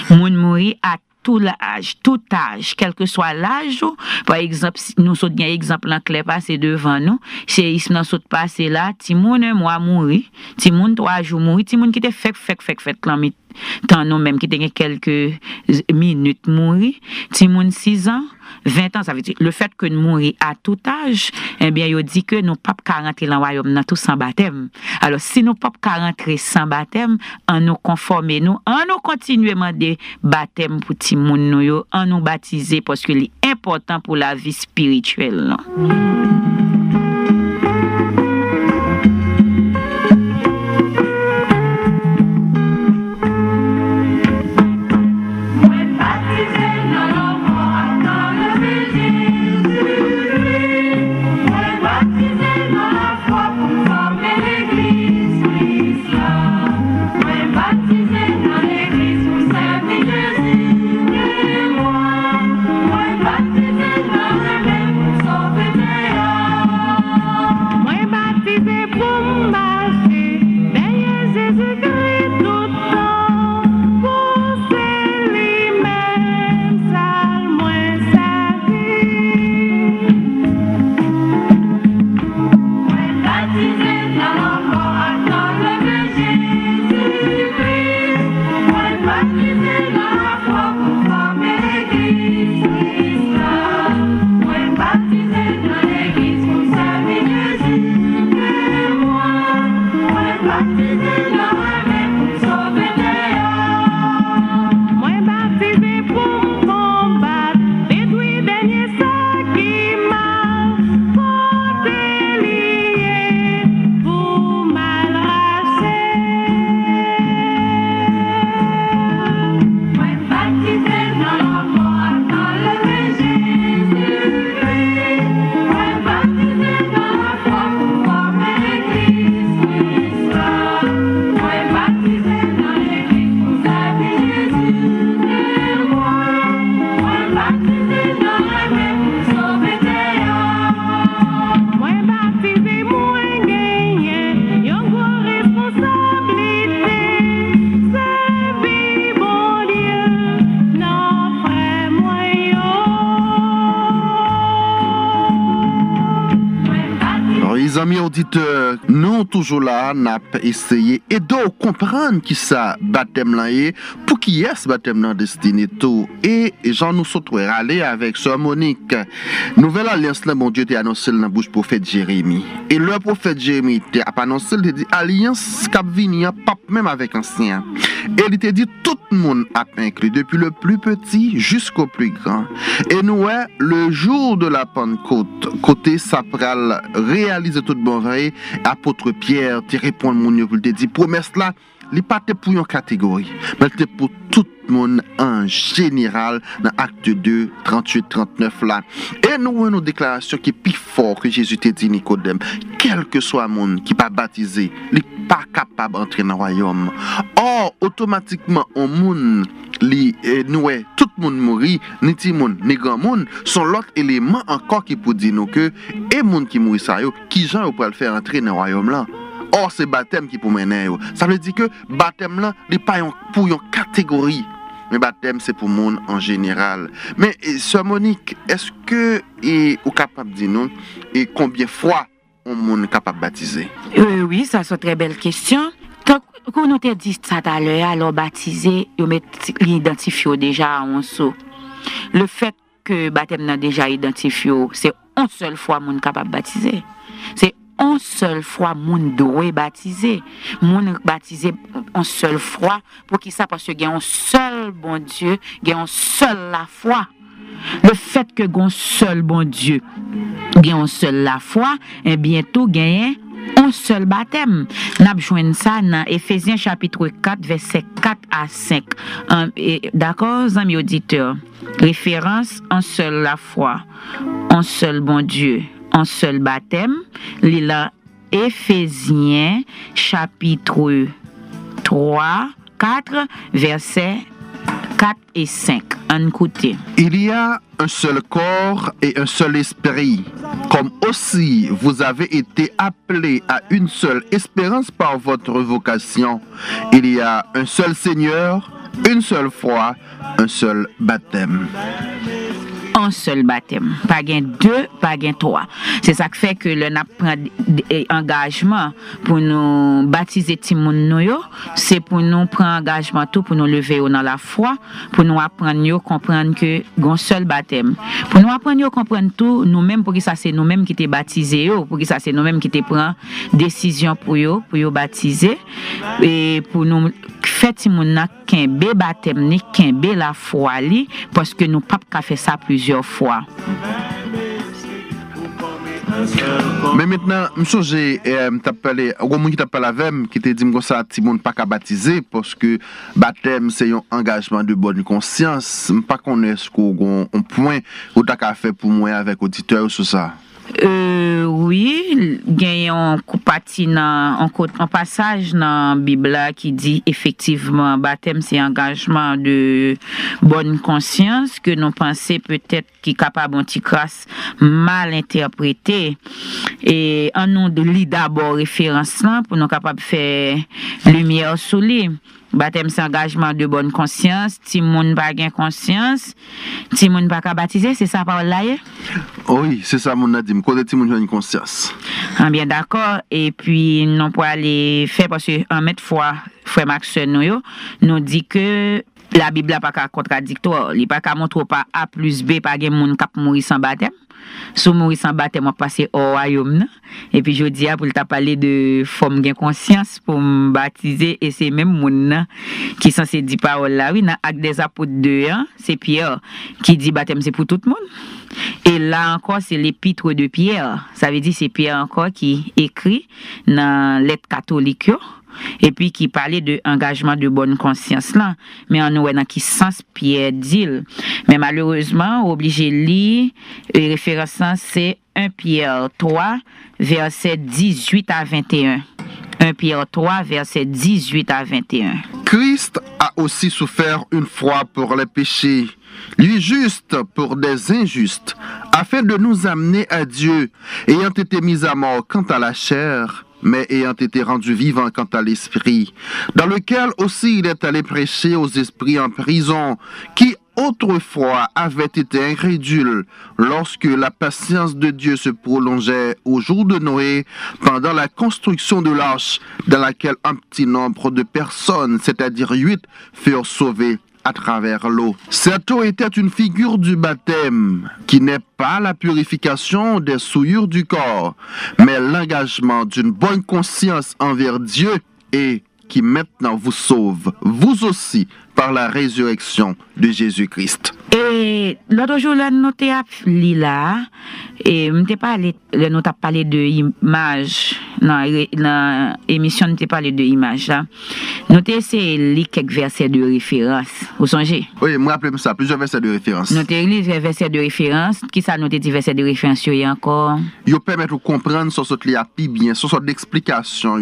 Moun mourir à tout l'âge, tout âge, quel que soit l'âge. Par exemple, nous sommes un exemple en clair passé devant nous, c'est ici nous sommes passé là, ti moun un mois mourir, ti moun 3 jours mourir, ti moun qui te fait tant nous même qui te quelques minutes mourir, ti moun 6 ans, 20 ans, ça veut dire le fait que nous mourir à tout âge, eh bien, il dit que nous pas rentrer dans le royaume dans tout sans baptême. Alors, si nous pas rentrer sans baptême, en nous conformer nous, en nous continuer demander baptême pour ti moun nou yo, en nous baptiser parce que c'est important pour la vie spirituelle. Amis auditeurs, nous toujours là, n'a essayé et de comprendre qui ça baptême là est, pour qui est ce baptême là destiné tout et Jean nous souhaite aller avec sœur Monique. Nouvelle alliance là, mon Dieu t'a annoncé dans la bouche prophète Jérémie. Et le prophète Jérémie t'a annoncé, il dit alliance cap venir pas même avec ancien. Et il t'a dit tout le monde a inclus depuis le plus petit jusqu'au plus grand. Et nous le jour de la Pentecôte, côté ça pral réaliser tout bon vrai, apôtre Pierre te répond mon Dieu pour te dire promesse là, il pas pour une catégorie, mais c'était pour tout le monde en général dans acte 2 38 39 là. Et nous avons une déclaration qui est plus fort que Jésus t'a dit Nicodème, quel que soit le monde qui pas baptisé, il n'est pas capable d'entrer dans le royaume. Or automatiquement on monde nous tout le monde mourir, ni ti monde, ni grand monde, sont l'autre élément encore qui pour dire nous que et monde qui mourit ça yo, qui gens yo pour le faire entrer dans le royaume là. Or c'est baptême qui pour mener yo. Ça veut dire que baptême là, n'est pas pour une catégorie. Mais baptême c'est pour monde en général. Mais sœur Monique, est-ce que vous capable de dire nous et combien de fois on monde capable de baptiser? Oui, ça c'est une très belle question. Quand on t'a dit ça tout à l'heure, alors baptiser, on identifie déjà en soi. Le fait que baptême n'a déjà identifié, c'est une seule fois moun capable de baptiser. C'est une seule fois moun doit baptiser. Moun baptiser une seule fois pour qui ça parce que il y a un seul bon Dieu, il y a un seul la foi. Le fait que gon seul bon Dieu, il y a un seul la foi, et bientôt gagne un seul baptême. N'a besoin ça dans Éphésiens chapitre 4 verset 4 à 5. D'accord, amis auditeurs. Référence en seul la foi, en seul bon Dieu, en seul baptême. Lila Éphésiens chapitre 3 4 verset 4 et 5. En côté. Il y a un seul corps et un seul esprit, comme aussi vous avez été appelés à une seule espérance par votre vocation. Il y a un seul Seigneur, une seule foi, un seul baptême. Un seul baptême, pas gain deux, pas gain trois. C'est ça qui fait que le n'a prend engagement pour nous baptiser Timoun nous yo, c'est pour nous prendre engagement tout pour nous lever dans la foi, pour nous apprendre yo comprendre que un seul baptême. Pour nous apprendre yo comprendre tout nous-mêmes pour que ça c'est nous-mêmes qui t'es baptisé yo, pour que ça c'est nous-mêmes qui t'es prend décision pour yo baptiser et pour nous fait Timoun n'a qu'un bé baptême ni qu'un bé la foi li parce que nous pas faire ça plusieurs fois. Mais maintenant, j'ai parlé, qui t'a parlé avec qui t'a dit que ça ti monde pas qu'à baptiser parce que baptême c'est un engagement de bonne conscience. Pas connaît ce qu'on un point ou t'as qu'à faire pour moi avec auditeur sur ça. Oui, il y a un passage dans la Bible qui dit effectivement baptême c'est engagement de bonne conscience que nous pensons peut-être qui est capable d'anticrasse mal interprété et en nous de lire d'abord référence là pour nous capable faire lumière sur lui. Baptême c'est engagement de bonne conscience, ti moun pa gen conscience, ti moun pa ka baptiser, c'est ça parole là? Oui, c'est ça mon a dit, m'code ti moun gen conscience. Ah bien d'accord et puis non pour aller faire parce que en mettre fois frère Maxon nous dit que la Bible n'a pas contradictoire, il pas montre pas A plus B pas gen moun k'ap mourir sans baptême. Sous mourir sans baptême, on passe au royaume. Et puis je dis pour t'a parler de forme gain conscience pour me baptiser et c'est même moun qui censé dire parole là oui dans Actes des Apôtres 2 c'est Pierre qui dit baptême c'est pour tout le monde. Et là encore c'est l'épître de Pierre. Ça veut dire c'est Pierre encore qui écrit dans lettre catholique et puis qui parlait de engagement de bonne conscience là mais en nous dans qui sens Pierre dit mais malheureusement obligé lire référence c'est 1 Pierre 3 verset 18 à 21. 1 Pierre 3 verset 18 à 21. Christ a aussi souffert une fois pour les péchés, lui juste pour des injustes, afin de nous amener à Dieu, ayant été mis à mort quant à la chair, mais ayant été rendu vivant quant à l'esprit, dans lequel aussi il est allé prêcher aux esprits en prison, qui autrefois avaient été incrédules lorsque la patience de Dieu se prolongeait au jour de Noé pendant la construction de l'arche dans laquelle un petit nombre de personnes, c'est-à-dire 8, furent sauvées à travers l'eau. Cette eau était une figure du baptême, qui n'est pas la purification des souillures du corps, mais l'engagement d'une bonne conscience envers Dieu et qui maintenant vous sauve, vous aussi, par la résurrection de Jésus-Christ. Et l'autre jour, là, nous avons lu là, et nous avons parlé de image, dans l'émission, nous avons parlé de image là. Nous avons essayé de lire quelques versets de référence. Vous songez? Oui, moi, appelez ça, plusieurs versets de référence. Nous avons lu des versets de référence. Qui ça, nous avons dit versets de référence, il y a encore? Ils permettent de comprendre sur ce qu'il y a bien, sur sorte d'explication,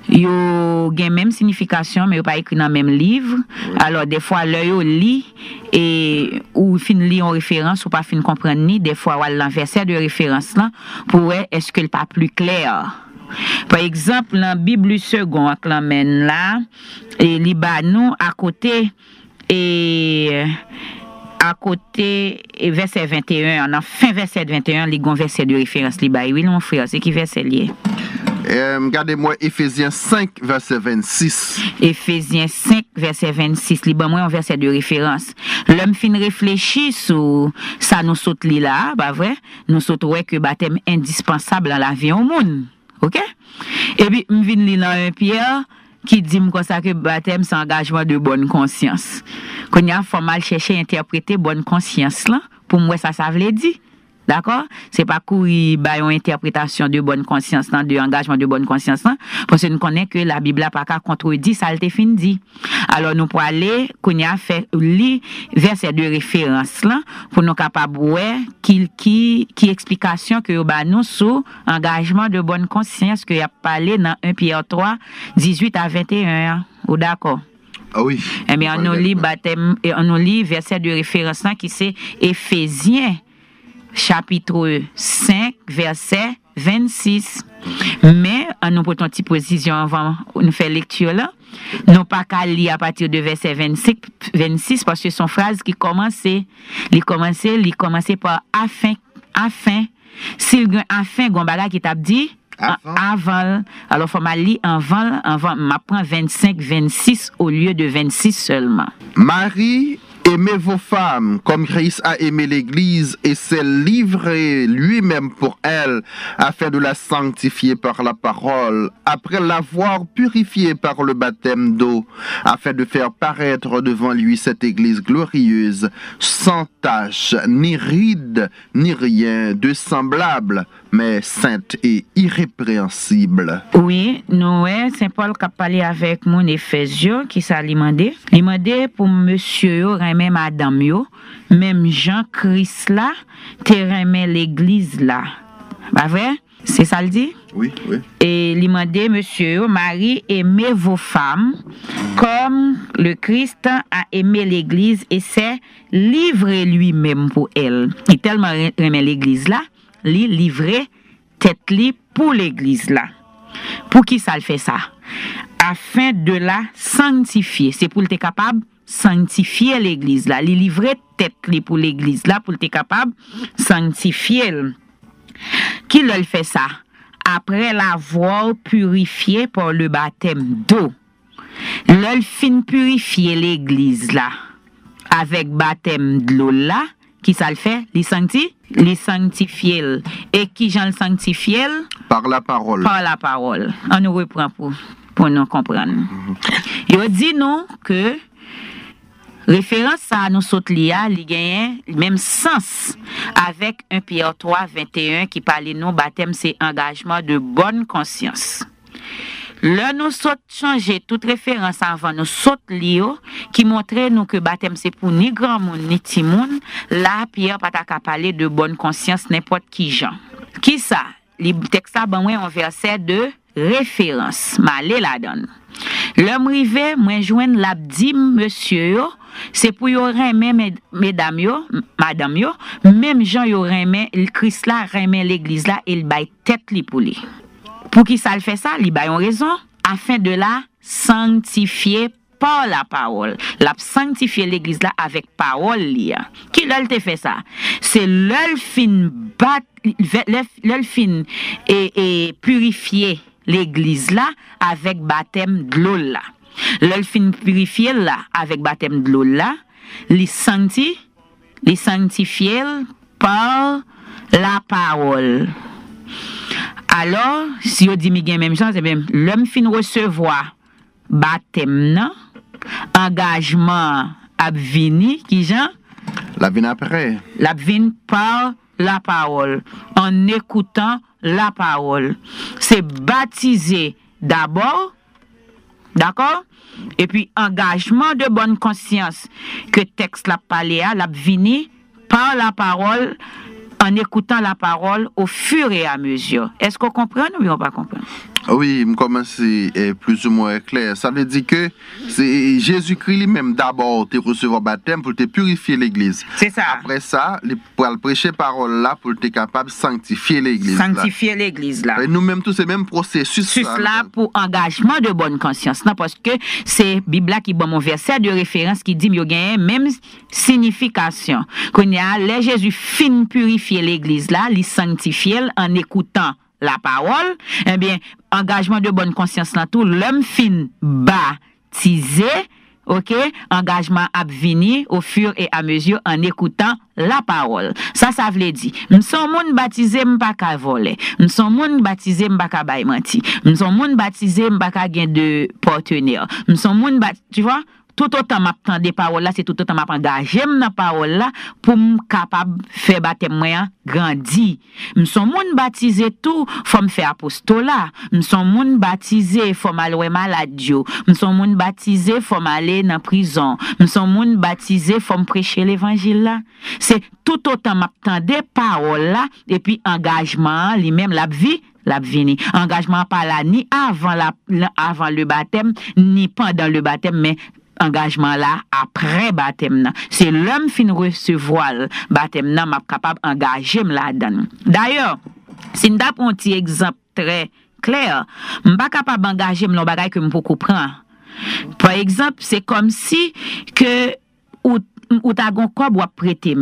Ils ont même signification, mais ils pas écrit dans le même livre. Oui. Alors, des fois, l'œil li et ou fin li en référence ou pas fin comprendre ni des fois ou l'enverser de référence là pour est-ce que le pas plus clair. Par exemple, dans Bible second l'amène là et Libanon à côté verset 21 en fin verset 21 li gon verset de référence li ba oui mon frère c'est qui verset lié. Regardez-moi Éphésiens 5 verset 26. Éphésiens 5 verset 26 li ban moi un verset de référence. L'homme fin réfléchit sur ça nous saute li là, pas vrai? Nous saute ouais que baptême indispensable dans la vie au monde. OK? Et puis m'vin li dans 1 Pierre qui dit comme ça que baptême c'est engagement de bonne conscience. Qu'on y a faut mal chercher interpréter bonne conscience là, pour moi ça veut dire. D'accord? C'est pas courir ba une interprétation de bonne conscience dans de engagement de bonne conscience là, parce que nous connaît que la Bible a pas qu'à contredire ça le fin dit. Alors nous pour aller qu'on y a fait li verset de référence là pour nous capable ouais qui explication que ba nous sur engagement de bonne conscience que y a parlé dans 1 Pierre 3 18 à 21. Ou d'accord? Ah oui. Eh bien on nous lit baptême et on nous lit verset de référence là qui c'est Éphésiens chapitre 5 verset 26. Mais en nous prenons une petite position avant nous faire lecture là, non pas qu'à lire à partir de verset 26 parce que son phrase qui commençait par afin s'il afin gon bagage qui t'a dit avant alors faut mal lire avant m'apprend 25 26 au lieu de 26 seulement. Marie, aimez vos femmes comme Christ a aimé l'Église et s'est livré lui-même pour elle afin de la sanctifier par la parole, après l'avoir purifiée par le baptême d'eau, afin de faire paraître devant lui cette Église glorieuse, sans tache, ni ride, ni rien de semblable, mais sainte et irrépréhensible. Oui, nous, Saint Paul qui a parlé avec mon Éphésiens qui s'est demandé. Il m'a demandé pour monsieur, même madame, même Jean-Christ là, te remet l'église là. Pas vrai? C'est ça le dit? Oui, oui. Et il m'a dit, monsieur, Marie, aimez vos femmes comme le Christ a aimé l'église et s'est livré lui-même pour elle. Il tellement remet l'église là. Li livrer tête li pour l'église là. Pour qui ça le fait ça? Afin de la sanctifier. C'est pour être capable sanctifier l'église là. Li livrer tête li pour l'église là pour être capable sanctifier. Qui le fait ça? Après l'avoir purifié par le baptême d'eau. Le fin purifier l'église là avec baptême de l'eau là. Qui ça le fait? Les sanctifier. Et qui j'en le sanctifier? Par la parole. Par la parole. On nous reprend pour nous comprendre. Il dit non que référence à nous saute lia, il gagne même sens avec 1 Pierre 3 21 qui parle non baptême c'est engagement de bonne conscience. Là nous saute changer toute référence avant nous saute lio qui montrait nous que baptême c'est pour ni grand monde ni petit monde. Là Pierre pas ta parler de bonne conscience n'importe qui gens. Qui ça? Les textes ça ben un verset de référence. Malé la donne. L'homme rivé moi joindre l'a dit monsieur c'est pour yo remet mesdames yo madame yo même Jean yo remet Christ là remet l'église là il bail tête li pour lui. Pour qui ça le fait ça? Il a une raison afin de la sanctifier par la parole. La sanctifier l'église là avec parole là. Qui l'a fait ça? C'est l'elfine et purifier l'église là avec baptême de l'eau là. L'elfine purifier là avec baptême de l'eau là, les sanctifier par la parole. Alors, si on dit même chose, c'est même l'homme fin recevoir baptême non, engagement à venir qui Jean la vine après. La vine par la parole, en écoutant la parole. C'est baptisé d'abord, d'accord? Et puis engagement de bonne conscience que texte la parlé à la vine par la parole. En écoutant la parole au fur et à mesure. Est-ce qu'on comprend ou on pas comprendre? Oui, je commence plus ou moins clair. Ça veut dire que c'est Jésus-Christ lui-même d'abord te recevoir baptême pour te purifier l'église. C'est ça. Après ça, pour prêcher parole là pour te capable de sanctifier l'église. Sanctifier l'église là. Et nous-mêmes tous c'est même processus là pour engagement de bonne conscience là, parce que c'est Bible qui bon mon verset de référence qui dit qu'il y a même signification. Qu'on y a les Jésus fin purifier l'église là, li sanctifier en écoutant la parole, eh bien, engagement de bonne conscience là tout, l'homme fin baptisé, ok, engagement à venir au fur et à mesure en écoutant la parole. Ça veut dire, nous sommes moun baptisé m'pa ka voler, nous sommes moun baptisé m'pa ka bay menti, nous sommes moun baptisé m'pa ka gen de partenaire, nous sommes moun tu vois, tout autant m'attend des paroles là, c'est tout autant m'engager dans parole là pour me capable faire baptême moi grandi. Nous sommes moun baptisé tout, faut me faire apostolat. Nous sommes moun baptisé, faut m'aller malade yo. Nous sommes moun baptisé, faut m'aller dans prison. Nous sommes moun baptisé, faut me prêcher l'évangile là. C'est tout autant m'attend des paroles là et puis engagement lui-même la vie vini. Engagement pas là ni avant le baptême ni pendant le baptême, mais engagement là après baptême. C'est l'homme fin recevoir baptême là m'a capable engager là-dedans. D'ailleurs, si m'da prend un petit exemple très clair, m'pa capable engager dans bagay que m'po comprendre. Par exemple, c'est comme si que ou ta gon kob ou prêter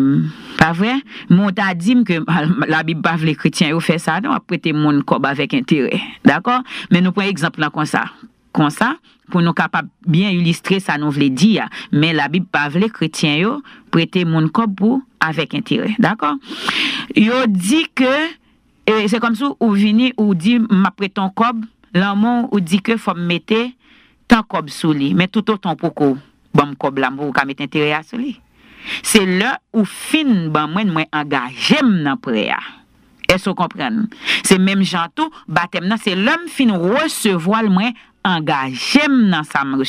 pas vrai mon t'a dit que la Bible pas les chrétiens yo fait ça, on prêter mon kob avec intérêt, d'accord, mais nous prenons exemple là comme ça pour nous capable bien illustrer ça nous veut dire, mais la Bible pas les chrétiens yo prêter mon kob pour avec intérêt, d'accord. Yo dit que c'est comme ça ou vini ou dit m'a prêter ton kob, l'amour ou dit que faut mettre ton kob sous lui, mais tout autant pourquoi bon kob là pour mettre intérêt à celui. C'est là où fin ban moi engagé dans prière. Est-ce que vous comprenez? C'est même genre tout baptême c'est l'homme fin recevoir moi engagé dans ça moi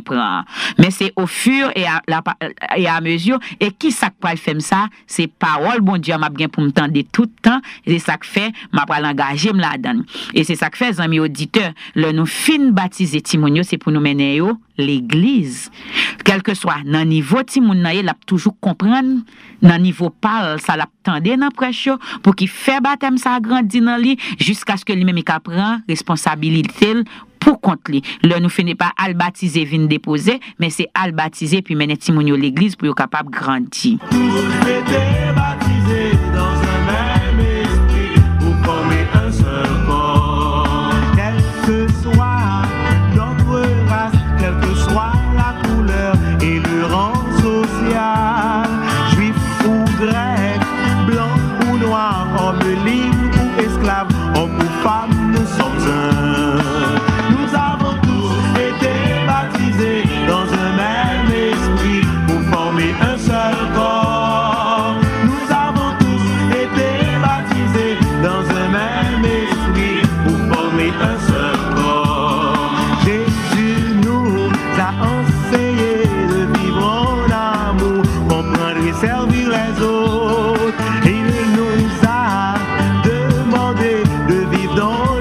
prend, mais c'est au fur et à mesure et qui ça peut faire ça, c'est parole bon Dieu m'a bien pour me tendre tout le temps, et c'est ça que fait m'a pas l'engager là-dedans, et c'est ça que fait amis auditeurs le nous fin baptiser Timonio, c'est pour nous mener yo l'église, quel que soit dans niveau Timon là il a toujours comprendre dans niveau parle ça l'a tendre dans prêche pour qu'il fait baptême ça grandi dans lui jusqu'à ce que lui-même il prend responsabilité pour compte lui. Le nous finit pas al baptiser vinn déposer, mais c'est al baptiser puis mener Timonio l'église pour être capable grandir. Baptisés dans un même esprit pour former un seul corps. Quelle que soit notre race, quelle que soit la couleur et le rang social, juif ou grec, blanc ou noir, homme libre ou esclave, homme ou femme, nous sommes un. Nous avons tous été baptisés dans un même esprit pour former un seul corps. Nous avons tous été baptisés dans un même esprit pour former un seul corps. Jésus nous a enseigné de vivre en amour, comprendre et servir les autres. Il nous a demandé de vivre dans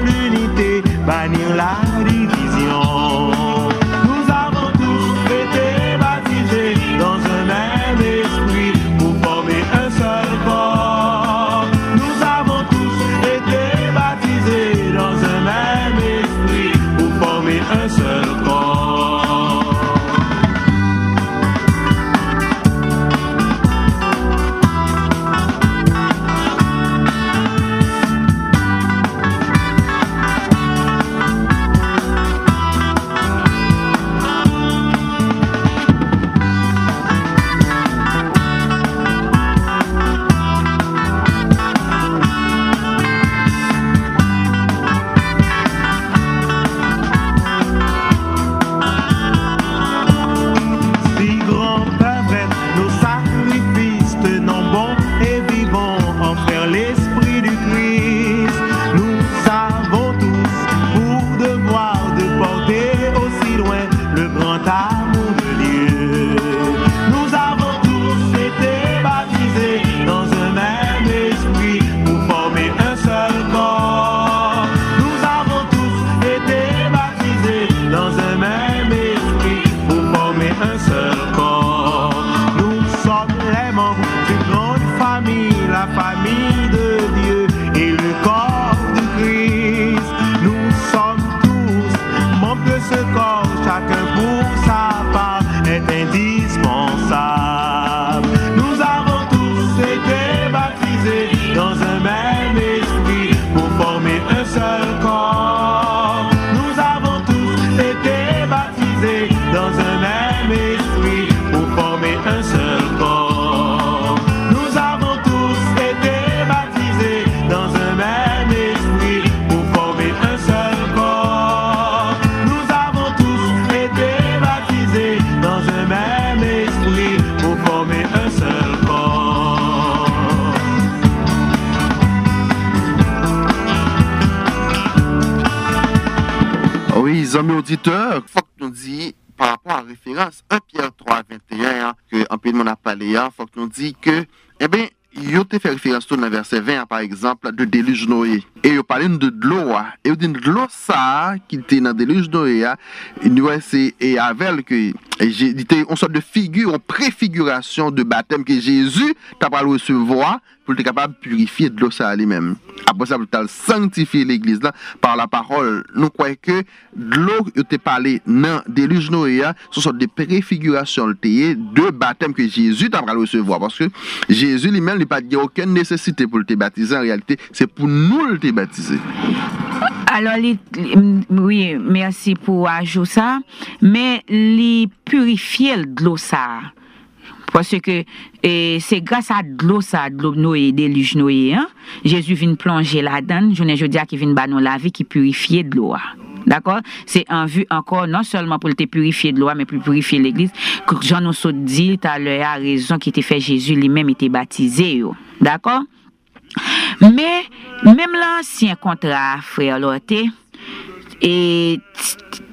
Les amis auditeurs, faut que nous disions par rapport à la référence 1 Pierre 3, 21, que en peu de monde a parlé, faut que nous disions que, eh bien, yo te fait référence dans le verset 20, par exemple, de déluge Noé. Et yo parle de l'eau, et yo dit de l'eau ça, qui était dans déluge Noé, c'est et avec que, c'était une sorte de figure, une préfiguration de baptême que Jésus t'a pas recevoir pour être capable de purifier de l'eau ça lui-même. Après ça, pour sanctifier l'église là, par la parole, nous croyons que l'eau yo te parlé dans déluge Noé, ce sont des préfigurations de baptême que Jésus t'a pas recevoir, parce que Jésus lui-même n'a pas dit aucune nécessité pour te baptiser. En réalité, c'est pour nous le te baptiser. Alors, oui, merci pour ajouter ça. Mais les purifier de l'eau ça. Parce que c'est grâce à de l'eau ça, de l'eau Noé, déluge Noé, hein? Jésus vient plonger là-dedans. Je dis qu'il vient banner la vie qui purifie de l'eau. D'accord? C'est en vue encore, non seulement pour te purifier de l'eau, mais pour purifier l'église. Que Jean nous a dit, tu as raison, qui était fait Jésus lui-même était baptisé. D'accord? Mais, même l'ancien contrat, frère Loté, et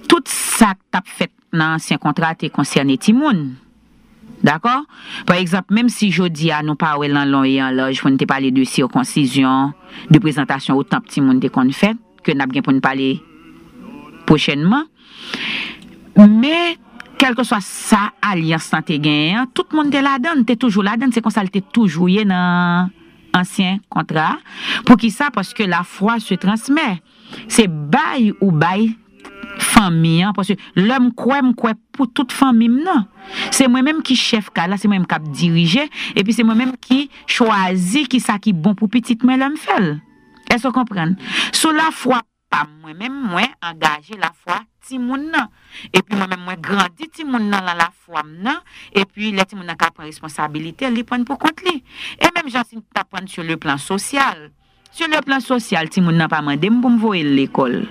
tout ça que tu as fait dans l'ancien contrat, te concerné Timoun. D'accord? Par exemple, même si je dis à nous parler dans long et en large, on te parler de circoncision, de présentation autant petit monde qu'on fait, que n'a bien pour nous parler prochainement. Mais, quel que soit ça, alliance dans tes gains, tout le monde est là-dedans, t'es toujours là-dedans, c'est comme ça, t'es toujours dans ancien contrat. Pour qui ça? Parce que la foi se transmet. C'est bail ou bail famille, parce que l'homme croit pour toute famille, non. C'est moi-même qui chef là, c'est moi-même qui dirige, et puis c'est moi-même qui choisit qui ça qui bon pour petite moi l'homme fait. Est-ce que vous comprenez? Sous la foi, pas moi-même, moi engagé la foi Timoun nan. Et puis moi-même, moi grandi Timoun nan la foi nan, et puis les Timoun nan qui prend responsabilité, ils prennent pour compte li. Et même j'en suis t'apprendre sur le plan social. Sur le plan social, Timoun nan pas mandé pour me voir l'école.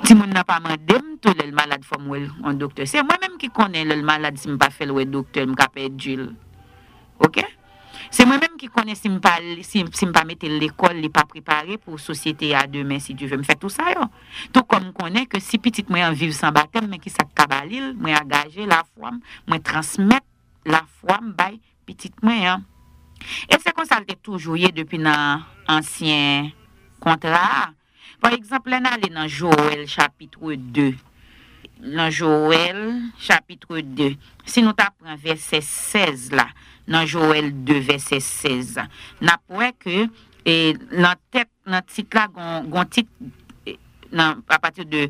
Timoun n'a pas mandé tout le malade faut un docteur. C'est moi-même qui connais le malade si me pas fait le docteur me capé Jules. OK? C'est moi-même qui connais si me pas mettre l'école, il pas préparé pour société à demain si Dieu veut me faire tout ça yo. Tout comme connais que si petite moi en vivre sans baptême mais qui ça kabalil, moi engager la foi, moi transmettre la foi bail petite moi hein. Et c'est comme ça que toujours depuis dans ancien contrat. Par exemple, on allait dans Joël chapitre 2. Dans Joël chapitre 2. Si nous t'apprenons verset 16 là, dans Joël 2 verset 16, n'a pas que dans titre là gon titre à partir de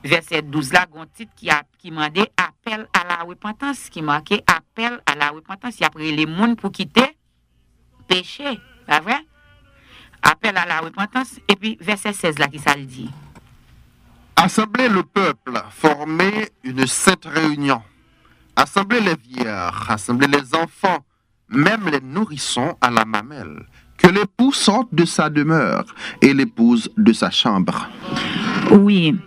verset 12 là gon titre qui mandait appel à la repentance, qui marquait appel à la repentance, il après les monde pour quitter péché, pas vrai? Appel à la repentance, et puis verset 16 là qui ça le dit. Assembler le peuple, former une sainte réunion. Assembler les vieillards, assembler les enfants, même les nourrissons à la mamelle. Que l'époux sorte de sa demeure et l'épouse de sa chambre. Oui,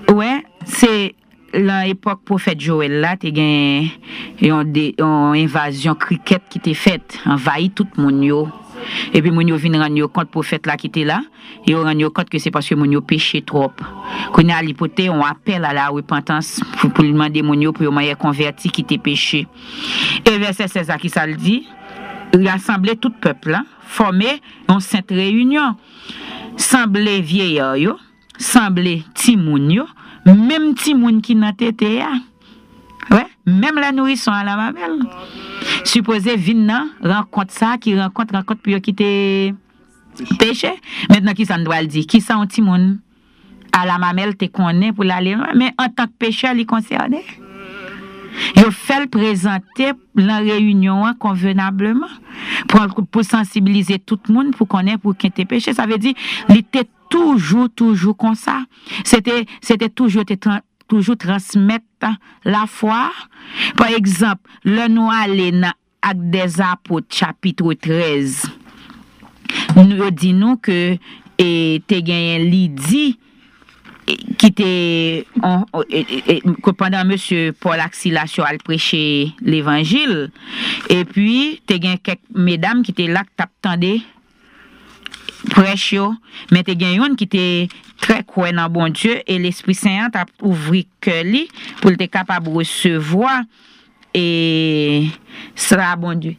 ouais, c'est l'époque prophète Joël là, t'es gagné une invasion cricket qui t'est faite, envahi tout le monde yo. Et puis moun yo vinn rendre compte prophète là qui était là, et on rendre compte que c'est parce que moun yo péché trop. Qu'on a l'hypothèse on appelle à la repentance pour demander moun yo pour moyen converti qui était péché. Et verset 16 qui ça le dit, rassembler tout peuple là, former une sainte réunion, sembler vieillard yo, sembler timoun yo, même timoun qui nan tété ya. Ouais, même la nourrisson à la mamelle. Supposé vin rencontre ça qui rencontre pour quitter péché. Maintenant qui ça doit le dire, qui ça un petit monde à la mamelle te connaît pour l'aller mais en tant que pécheur il concerné. Il fait le présenter la réunion convenablement pour sensibiliser tout le monde pour connaître pour quitter péché, ça veut dire il était toujours comme ça. C'était toujours transmettre la foi. Par exemple, le nous aller dans Actes des Apôtres chapitre 13. Nous dit nous que te gagné Lydie qui était que pendant monsieur Paul Axilation a prêché l'évangile et puis te gagné quelques mesdames qui étaient là qui t'attendaient prêche yo, mais te gen yon qui était très croyant dans bon Dieu et l'Esprit Saint t'a ouvri cœur li pour te capable recevoir et ça bon Dieu.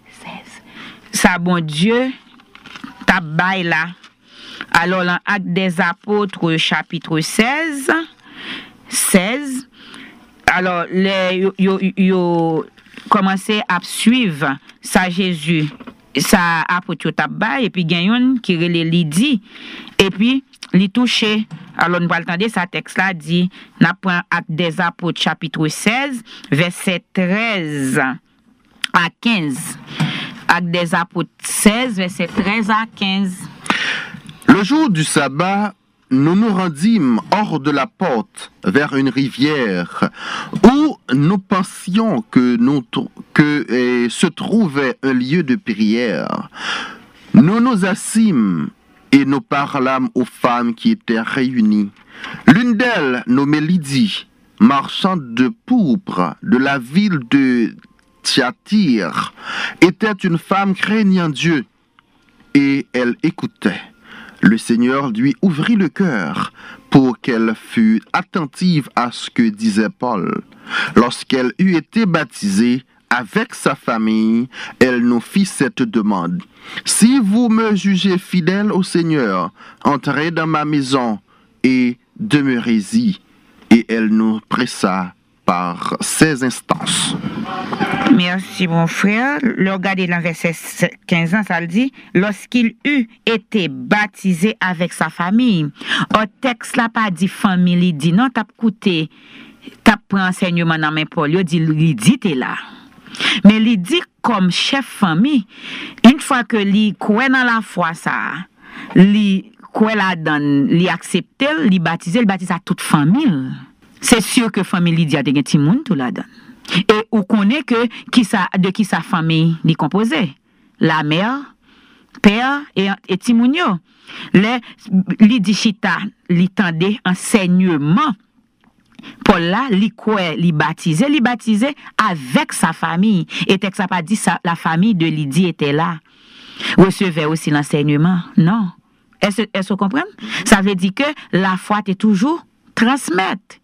Ça bon Dieu t'a bail là. Alors dans Actes des Apôtres chapitre 16 alors les yo commencé à suivre ça Jésus ça apôtre t'a et puis gagne qui relé Lydie et puis li touché alors nous va entendre ça texte là dit n'a prend Actes des Apôtres chapitre 16 verset 13 à 15. Actes des Apôtres 16 verset 13 à 15. Le jour du sabbat, nous nous rendîmes hors de la porte vers une rivière où nous pensions que se trouvait un lieu de prière. Nous nous assîmes et nous parlâmes aux femmes qui étaient réunies. L'une d'elles, nommée Lydie, marchande de pourpre de la ville de Thyatire, était une femme craignant Dieu et elle écoutait. Le Seigneur lui ouvrit le cœur pour qu'elle fût attentive à ce que disait Paul. Lorsqu'elle eut été baptisée avec sa famille, elle nous fit cette demande. « Si vous me jugez fidèle au Seigneur, entrez dans ma maison et demeurez-y. » Et elle nous pressa par ses instances. Merci mon frère. Le regardez dans verset 15 ans, ça le dit, lorsqu'il eut été baptisé avec sa famille. Au texte là pas dit famille, il dit non, t'as écouté, t'as pris enseignement dans mes Paul, il dit t'es là. Mais il dit comme chef famille, une fois que il croit dans la foi ça, il croit la donne, il accepte, il baptise à toute famille. C'est sûr que famille Lydia de gen ti moun tout la donne. Et on connaît que de qui sa famille est composée. La mère, père et ti moun yo. Li chita, li tande enseignement. Paul là, li baptisé avec sa famille. Et texte ça pas dit ça, la famille de Lydie était là. Recevait aussi l'enseignement. Non. Est-ce que vous comprenez? Ça veut dire que la foi est toujours transmettre.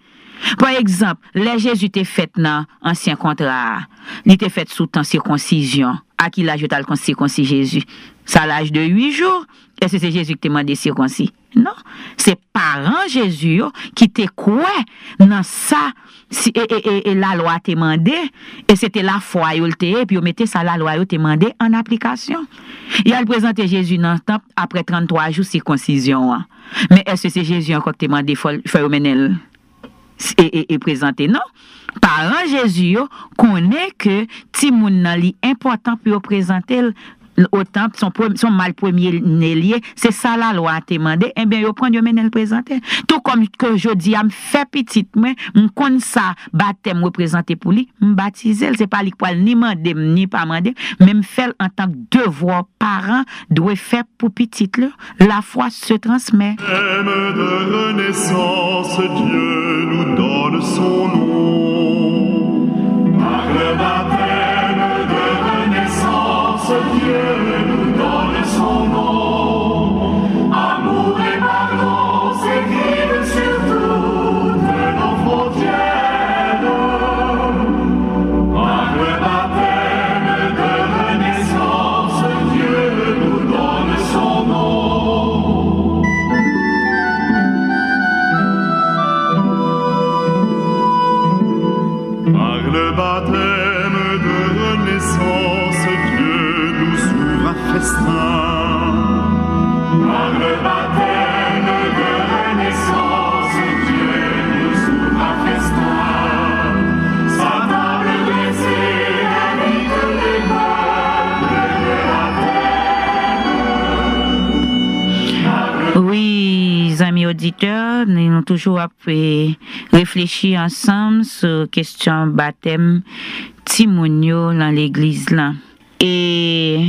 Par exemple, les Jésus était fait dans ancien contrat, il était fait sous temps circoncision. À qui l'âge t'as circoncis Jésus? Ça l'âge de 8 jours. Est-ce que c'est Jésus qui t'a demandé circoncis? Non, c'est parents Jésus qui te quoi dans ça et la loi t'a demandé et c'était la foi et puis on mettait ça la loi t'a demandé en application. Il a présenté Jésus dans le temple après 33 jours circoncision. Mais est-ce que c'est Jésus encore t'a demandé faire menel et présenter? Non. Parents Jésus connaît que ti moun nan li important pour présenter au temple son mal premier lié, c'est ça la loi a demandé, et bien yo prend yo menel présenter. Tout comme que je dis am fait petite moi m'konn ça baptême représenter pour lui, m'baptiser, c'est pas li pour ni mandé ni pas mandé, même fait en tant que devoir parent doit faire pour petite la foi se transmet. Thème de renaissance, Dieu nous donne son nom. Par le baptême de renaissance, Dieu nous donne son nom. Amour et pardon s'écrivent sur toutes nos frontières. Par le baptême de renaissance, Dieu nous donne son nom. Par le baptême de renaissance, Dieu nous ouvre un festin. Par le baptême de renaissance, Dieu nous ouvre un festin. Sa table dressée invite les peuples de la terre. Oui, amis auditeurs, nous avons toujours réfléchi ensemble sur la question baptême Timounio dans l'église là. Et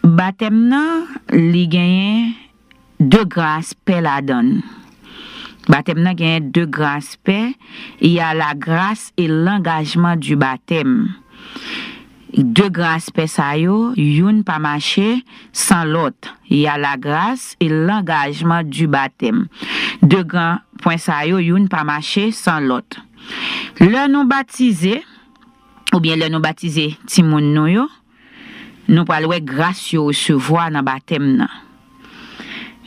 baptême là, il gagne deux grâces paix la donne. Baptême là gagne deux grâces paix, il y a la grâce et l'engagement du baptême. deux grands aspects ça yo, une pas marcher sans l'autre. Il y a la grâce et l'engagement du baptême. Deux grands points ça yo, une pas marcher sans l'autre. Le nous baptiser ou bien le nous baptiser timoun nou yo, nous pas louer grâce yo recevoir dans baptême nan.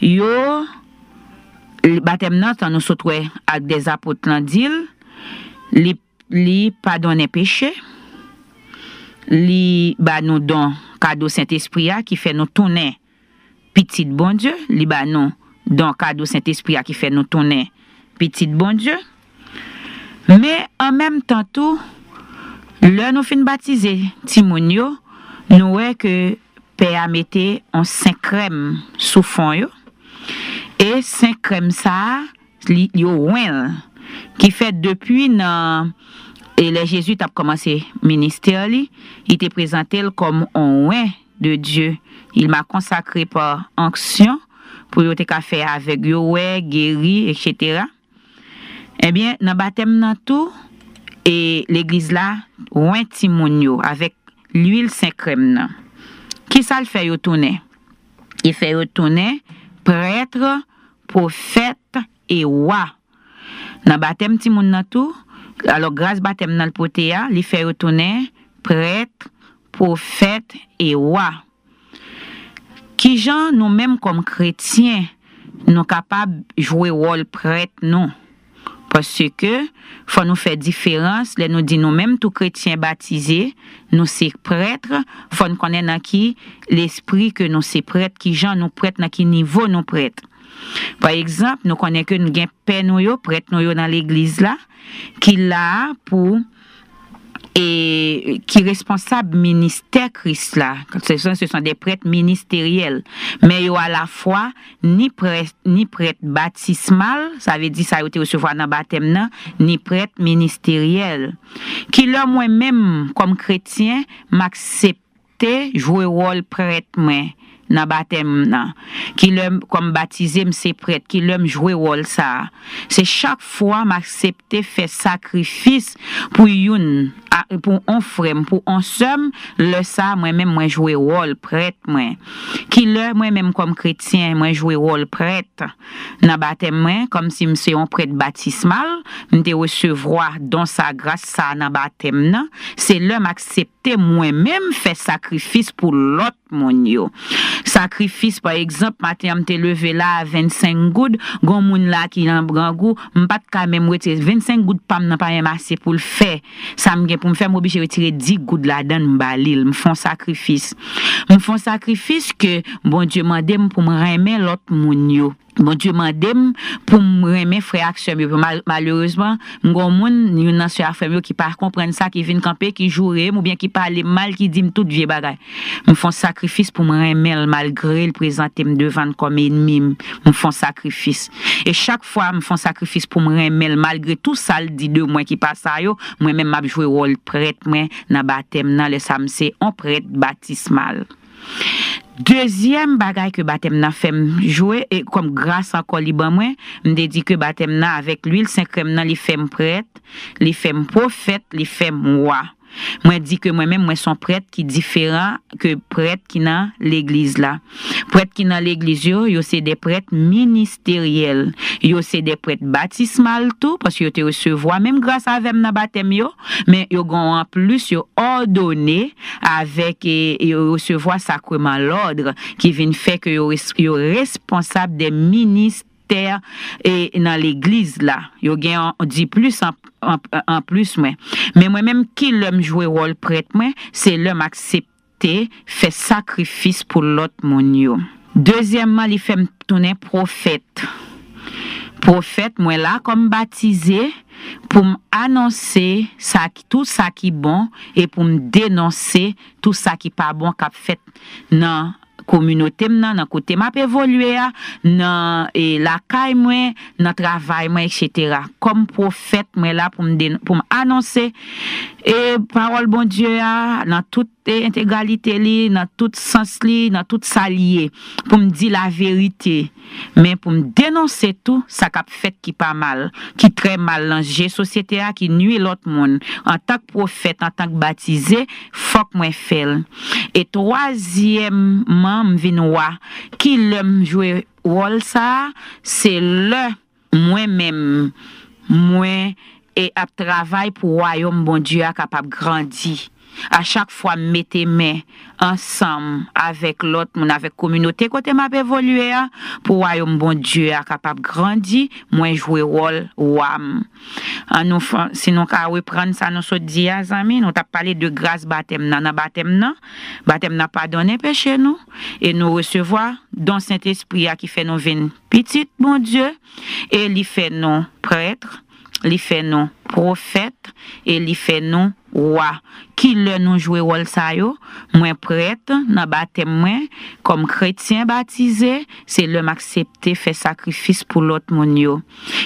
Yo le baptême nan tant nous sotwe avec des apôtres nan dil, li pardonner péché. Li ba nous don cadeau Saint-Esprit qui fait nous tourner petit bon Dieu, li ba nous don cadeau Saint-Esprit qui fait nous tourner petit bon Dieu. Mais en même temps tout, le nous fin baptiser timoun yo, nous wè que Père a mette en 5 crème sous fond yo. Et 5 crème ça li yo ouin qui fait depuis nan et les Jésus a commencé ministère li, il était présenté comme un oint de Dieu. Il m'a consacré par onction pour yo te ka faire avec yo ouais, guéri, etc. Eh bien, dans baptême nan tout et l'église là, oint timoun yo avec l'huile saint crème nan. Qui ça le fait yo tourner? Il fait yo tourner prêtre, prophète et roi. Dans baptême timoun nan tout, alors grâce baptême dans le potéa, il fait retourner prêtre, prophète et roi. Qui gens nous mêmes comme chrétiens nous capables jouer rôle prêtre non. Parce que faut nous faire différence, les nous dit nous mêmes tout chrétiens baptisés, nous c'est prêtres, faut nous connaître dans qui l'esprit que nous c'est prêtres, qui gens nous prêtres dans qui niveau nous prêtres. Par exemple, nous connaissons que nous avons père nous yo, prêtre nous yo dans l'église là, qui là pour et qui responsable ministère Christ là. Ce sont des prêtres ministériels, mais yo à la fois ni prêtre baptismal, ça veut dire ça a été recevoir dans baptême nan, ni prêtre ministériel. Qui là moi même comme chrétien m'accepter jouer rôle prêtre moi dans baptême nan, qui l'aime comme baptisé c'est prêtre, qui l'aime jouer rôle ça, c'est chaque fois m'accepter faire sacrifice pour une pour un frère, pour un somme, le ça moi même moi jouer rôle prêtre moi, qui le moi même comme chrétien moi jouer rôle prêtre dans baptême moi comme si c'est un prêtre baptismal, m'te recevoir dans sa grâce ça dans baptême nan, c'est l'homme accepter moi même faire sacrifice pour l'autre mon yo. Sacrifice par exemple matin m'te levé là à 25 gouttes gon moun là qui en grand goût m'pas quand même retirer 25 gouttes pas n'a pas assez pour le faire ça me pour me faire m'obligé retirer 10 gouttes là dedans m'balil me font sacrifice que bon Dieu mandem pour me remettre l'autre moun yo. Bon Dieu mandem pour me remettre frère action malheureusement gon moun yon nan sœur frère qui pas comprendre ça qui vinn camper qui jouer ou bien qui parle mal qui dit tout vieux bagay me font sacrifice pour me remettre malgré le présenter me devant comme ennemi me font sacrifice et chaque fois me font sacrifice pour me remettre malgré tout ça le dit de moi qui passe ça yo moi même m'a jouer rôle prêtre moi dans baptême dans le samedi on prêtre baptismal. Deuxième bagay que baptême n'a fait jouer et comme grâce encore liban moi me dit que baptême n'a avec l'huile saint crème nan li fait prêtre, li fait prophète, li fait roi. Moi dit que moi-même moi son prêtre qui différent que prêtre qui dans l'église là. Prêtre qui dans l'église yo c'est des prêtres ministériels. Yo c'est des prêtres baptismal tout parce que yo te recevoir même grâce avec dans baptême yo, mais yo gon en plus yo ordonné avec et yo recevoir sacrement l'ordre qui vient fait que yo responsable des ministères et dans l'église là yo gen on dit plus en plus moi mais moi même qui l'aime jouer rôle prêtre moi c'est l'homme accepter fait sacrifice pour l'autre mon yo. Deuxièmement il fait tourner prophète moi là comme baptisé pour m'annoncer ça tout ça qui bon et pour me dénoncer tout ça qui pas bon qu'a fait non communauté nan côté m'a évoluer nan et la caille moi nan travail moi etc. comme prophète moi là pour me annoncer et parole bon Dieu dans toute côté intégralité li, dans tout sens li, dans tout ça lié, pour me dire la vérité, mais pour me dénoncer tout ça qu'a fait qui pas mal, qui très mal dans la société a, qui nuit l'autre monde. En tant que prophète, en tant que baptisé, faut que moi faire. Et troisièmement, m'vinwa qui l'aime jouer rôle ça, c'est le moi-même, moi et à travail pour royaume bon Dieu a capable grandir. À chaque fois mettez main ensemble avec l'autre monde, avec communauté côté m'a évoluer pour royaume bon Dieu a capable grandir, moi jouer rôle wam. Nous sinon ka reprendre ça nous so dit amis, nous t'a parlé de grâce baptême nan baptême n'a pardonné péché nous et nous recevoir don Saint-Esprit qui fait nous venir petit bon Dieu et il fait nous prêtres, il fait nous prophètes et il fait nous roi. Qui le nous jouer rôle ça yo, moi prêtre dans baptême moi comme chrétien baptisé, c'est le m'accepter faire sacrifice pour l'autre monde yo.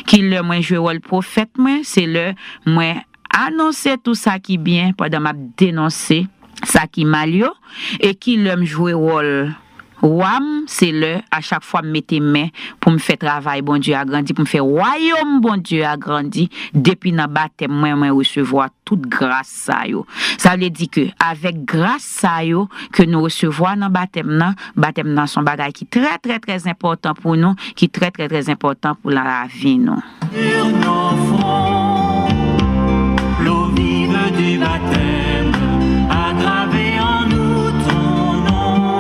Qui le moi jouer rôle prophète moi, c'est le moi annoncer tout ça qui bien pendant m'a dénoncer ça qui mal yo et qui le me jouer rôle Wam, c'est le à chaque fois mettez main pour me faire travail bon Dieu a grandi, pour me faire royaume bon Dieu a grandi depuis na baptême moi recevoir toute grâce ça yo. Ça veut dire que avec grâce ça yo que nous recevoir dans baptême nan son bagage qui très très très important pour nous, qui très très très important pour la vie nous. Sur nos fronts, l'eau vive du baptême a gravé en nous ton nom.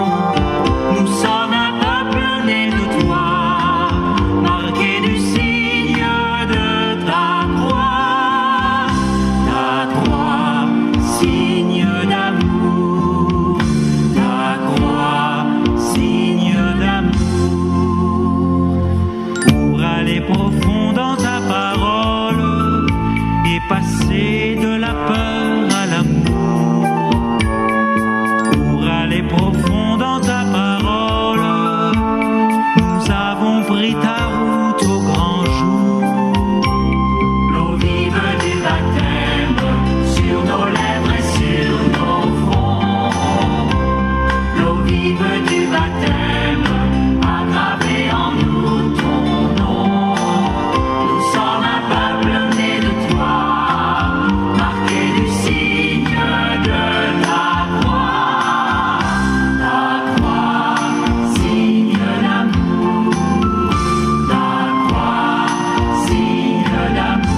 Nous sommes un peuple né de toi, marqué du signe de ta croix, signe d'amour, ta croix, signe d'amour. Pour aller profond dans ta parole et passer de la peur à l'amour. Pour aller profond dans ta parole, nous avons pris ta route au grand jour. L'eau vive du baptême sur nos lèvres et sur nos fronts. L'eau vive du baptême a gravé en nous ton nom. Nous sommes un peuple né de toi, marqué du signe de ta croix, signe d'amour, ta croix, signe d'amour.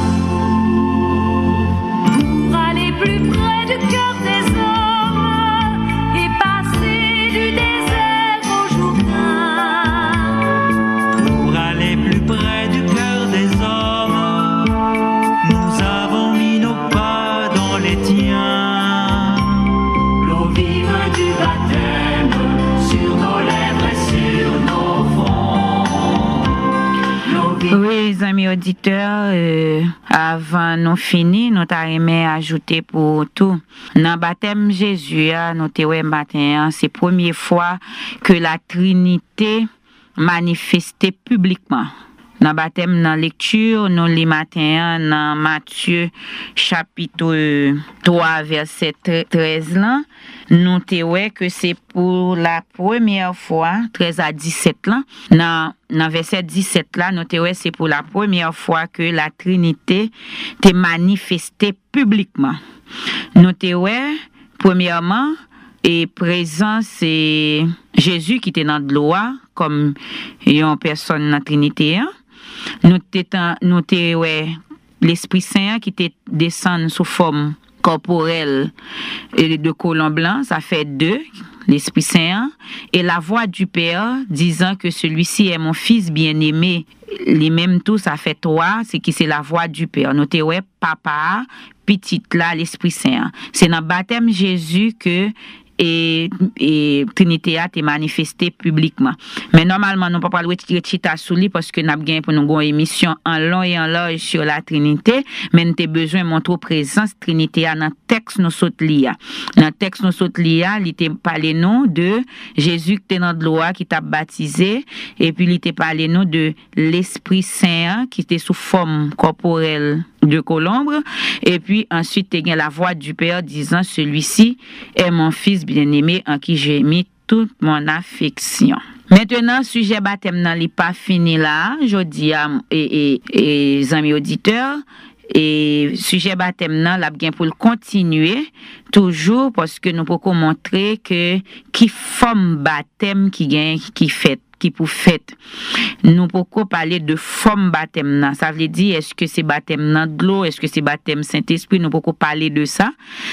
Pour aller plus près du cœur des hommes et passer du désert au Jourdain. Pour aller plus près du cœur des hommes, nous avons mis nos pas dans les tiens. L'eau vive du baptême sur nos lèvres et sur nos fronts. L'eau vive. Oui, les amis auditeurs, avant nous finir, nous t'aimons ajouter pour tout. Dans le baptême Jésus, nous t'aimons matin, c'est la première fois que la Trinité manifestée publiquement. Dans le baptême, dans la lecture, nous les matin, dans Matthieu chapitre 3, verset 13, là, nous t'aimons que c'est pour la première fois, 13 à 17 là, dans verset 17 là, nous t'aimons c'est pour la première fois que la Trinité t'est manifestée publiquement. Nous t'aimons, premièrement, et présent, c'est Jésus qui était dans de l'eau comme une personne dans la Trinité. Nous t'aimons l'Esprit Saint qui te descend sous forme corporelle et de colon blanc, ça fait 2, l'Esprit Saint, et la voix du Père disant que celui-ci est mon fils bien-aimé. Les mêmes tout, ça fait 3, c'est la voix du Père. Nous papa, petite là, l'Esprit Saint. C'est dans le baptême Jésus que et Trinité a été manifestée publiquement. Mais normalement, nous ne pouvons pas retirer chita sous lui parce que nous avons pour nous une émission en long et en large sur la Trinité, mais nous avons besoin de montrer présence Trinité dans le texte nous saute lia. Dans le texte nous saute lia, il était parlé nous de Jésus qui était dans l'eau qui t'a baptisé et puis il était parlé nous de l'Esprit Saint qui était sous forme corporelle de colombe et puis ensuite il y a la voix du Père disant celui-ci est mon fils bien-aimé en qui j'ai mis toute mon affection. Maintenant, sujet baptême nan li pas fini là, je dis à et amis auditeurs et sujet baptême nan la bien pour le continuer toujours parce que nous pouvons montrer que qui forme baptême qui gagne qui fait qui pour fête. Nous pouvons parler de forme baptême nan. Ça veut dire est-ce que c'est baptême nan de l'eau, est-ce que c'est baptême Saint-Esprit, nous pouvons parler de ça.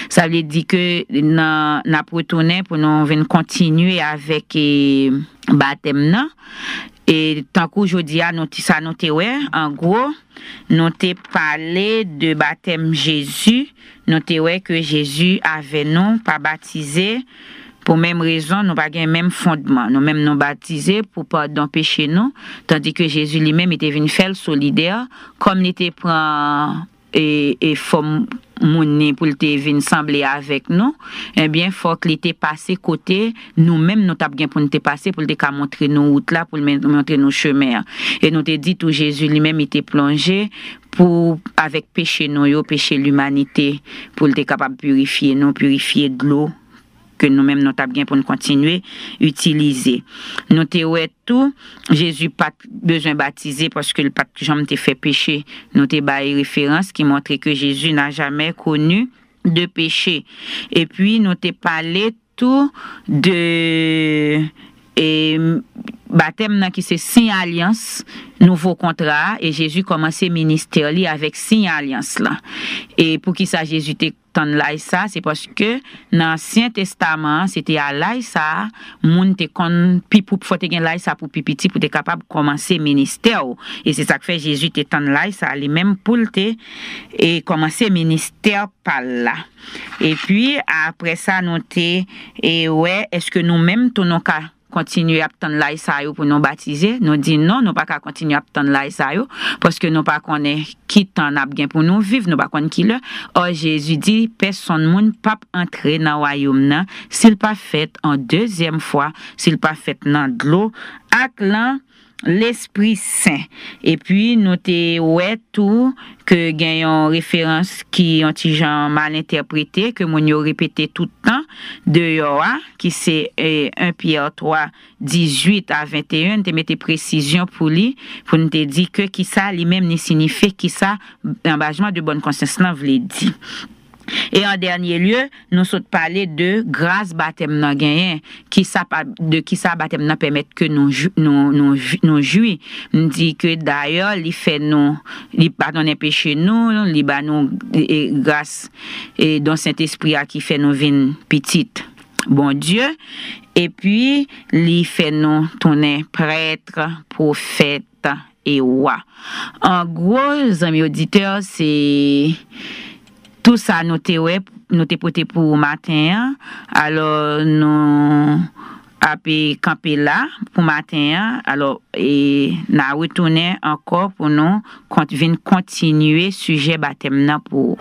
Ça veut dire que n'a retourner pour nous venir continuer avec baptême nan. Et tant qu'aujourd'hui nous ça nous ouais en gros nous t'ai parlé de baptême Jésus, nous t'ai ouais que Jésus avait non pas baptisé pour même raison, nous pas gain même fondement. Nous même nous baptisés pour pardon péché nous, tandis que Jésus lui-même était venu faire solidaire comme il était prend et forme mouni pour te venir sembler avec nous. Eh bien faut qu'il était passé côté nous-mêmes nous t'a bien pour nous te passer pour te montrer nos routes là pour montrer nos chemins. Et nous te dit tout Jésus lui-même était plongé pour avec péché nous, péché l'humanité pour te capable purifier nous, purifier de l'eau que nous-mêmes nous avons bien pour nous continuer utiliser. Nous t'ai tout Jésus pas besoin baptiser parce que le pas jamais te fait pécher. Nous t'ai bail référence qui montre que Jésus n'a jamais connu de péché. Et puis nous t'ai parlé tout de baptême qui c'est signe alliance nouveau contrat et Jésus commençait ministère li avec signe alliance là. Et pour qui ça Jésus te tant là ça c'est parce que dans l'Ancien Testament c'était à là ça moun te kon pi pour faut te gen là ça pour pipiti pour être capable commencer ministère et c'est ça que fait Jésus te tant là ça lui même pour te et commencer ministère par là. Et puis après ça nous te et ouais est-ce que nous même ton cas continuer à attendre là ça pour nous baptiser nous dit non nous pas qu'à continuer à attendre là ça parce que nous pas connaît qui temps a bien pour nous vivre nous pas connaît qui le Jésus dit personne monde pas entrer dans royaume là s'il pas fait en deuxième fois s'il pas fait dans de l'eau avec l'Esprit Saint. Et puis nous te ouais tout que gagnons référence qui ont gens mal interprété que mon yo répété tout le temps de Yoa qui c'est 1 Pierre 3 18 à 21 te mettre précision pour lui pour nous te dire que qui ça lui-même ne signifie qui ça engagement de bonne conscience là veut dire. Et en dernier lieu, nous sommes parlé de grâce baptême nan gagné qui ça baptême nan permettre que nous jouir. Nous dit que d'ailleurs il fait nous il pardonne péché nous, il ba nous grâce et dans Saint-Esprit qui fait nous vinn petite. Bon Dieu et puis il fait nous tourner prêtre, prophète et roi. En gros, amis auditeurs, c'est tout ça nous t'ai porté pour matin. Alors nous après camper là pour matin. Alors et n'a retourner encore pour nous continuer sujet baptême là pour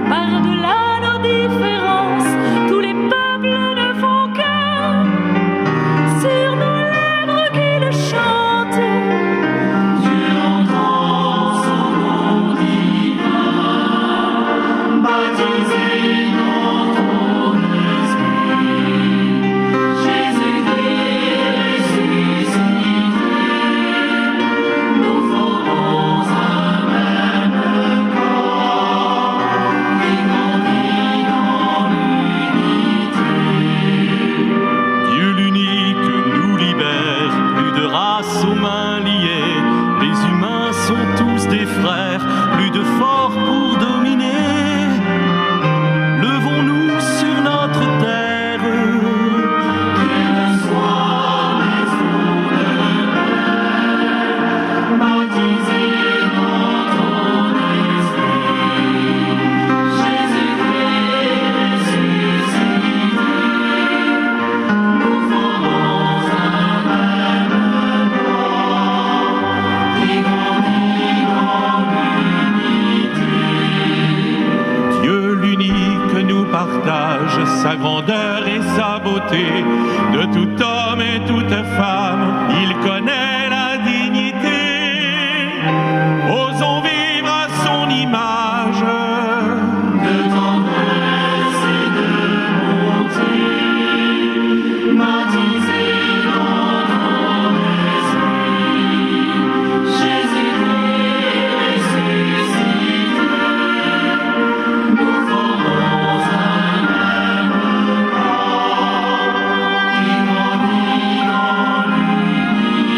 par-delà nos différences, tous les peuples ne font qu'un sur sa grandeur et sa beauté, de tout homme et toute femme, il connaît la dignité. Osons vivre à son image, De tendresse et de bonté, baptisé dans ton esprit, Jésus-Christ ressuscité, nous formons un même corps qui grandit dans l'unité.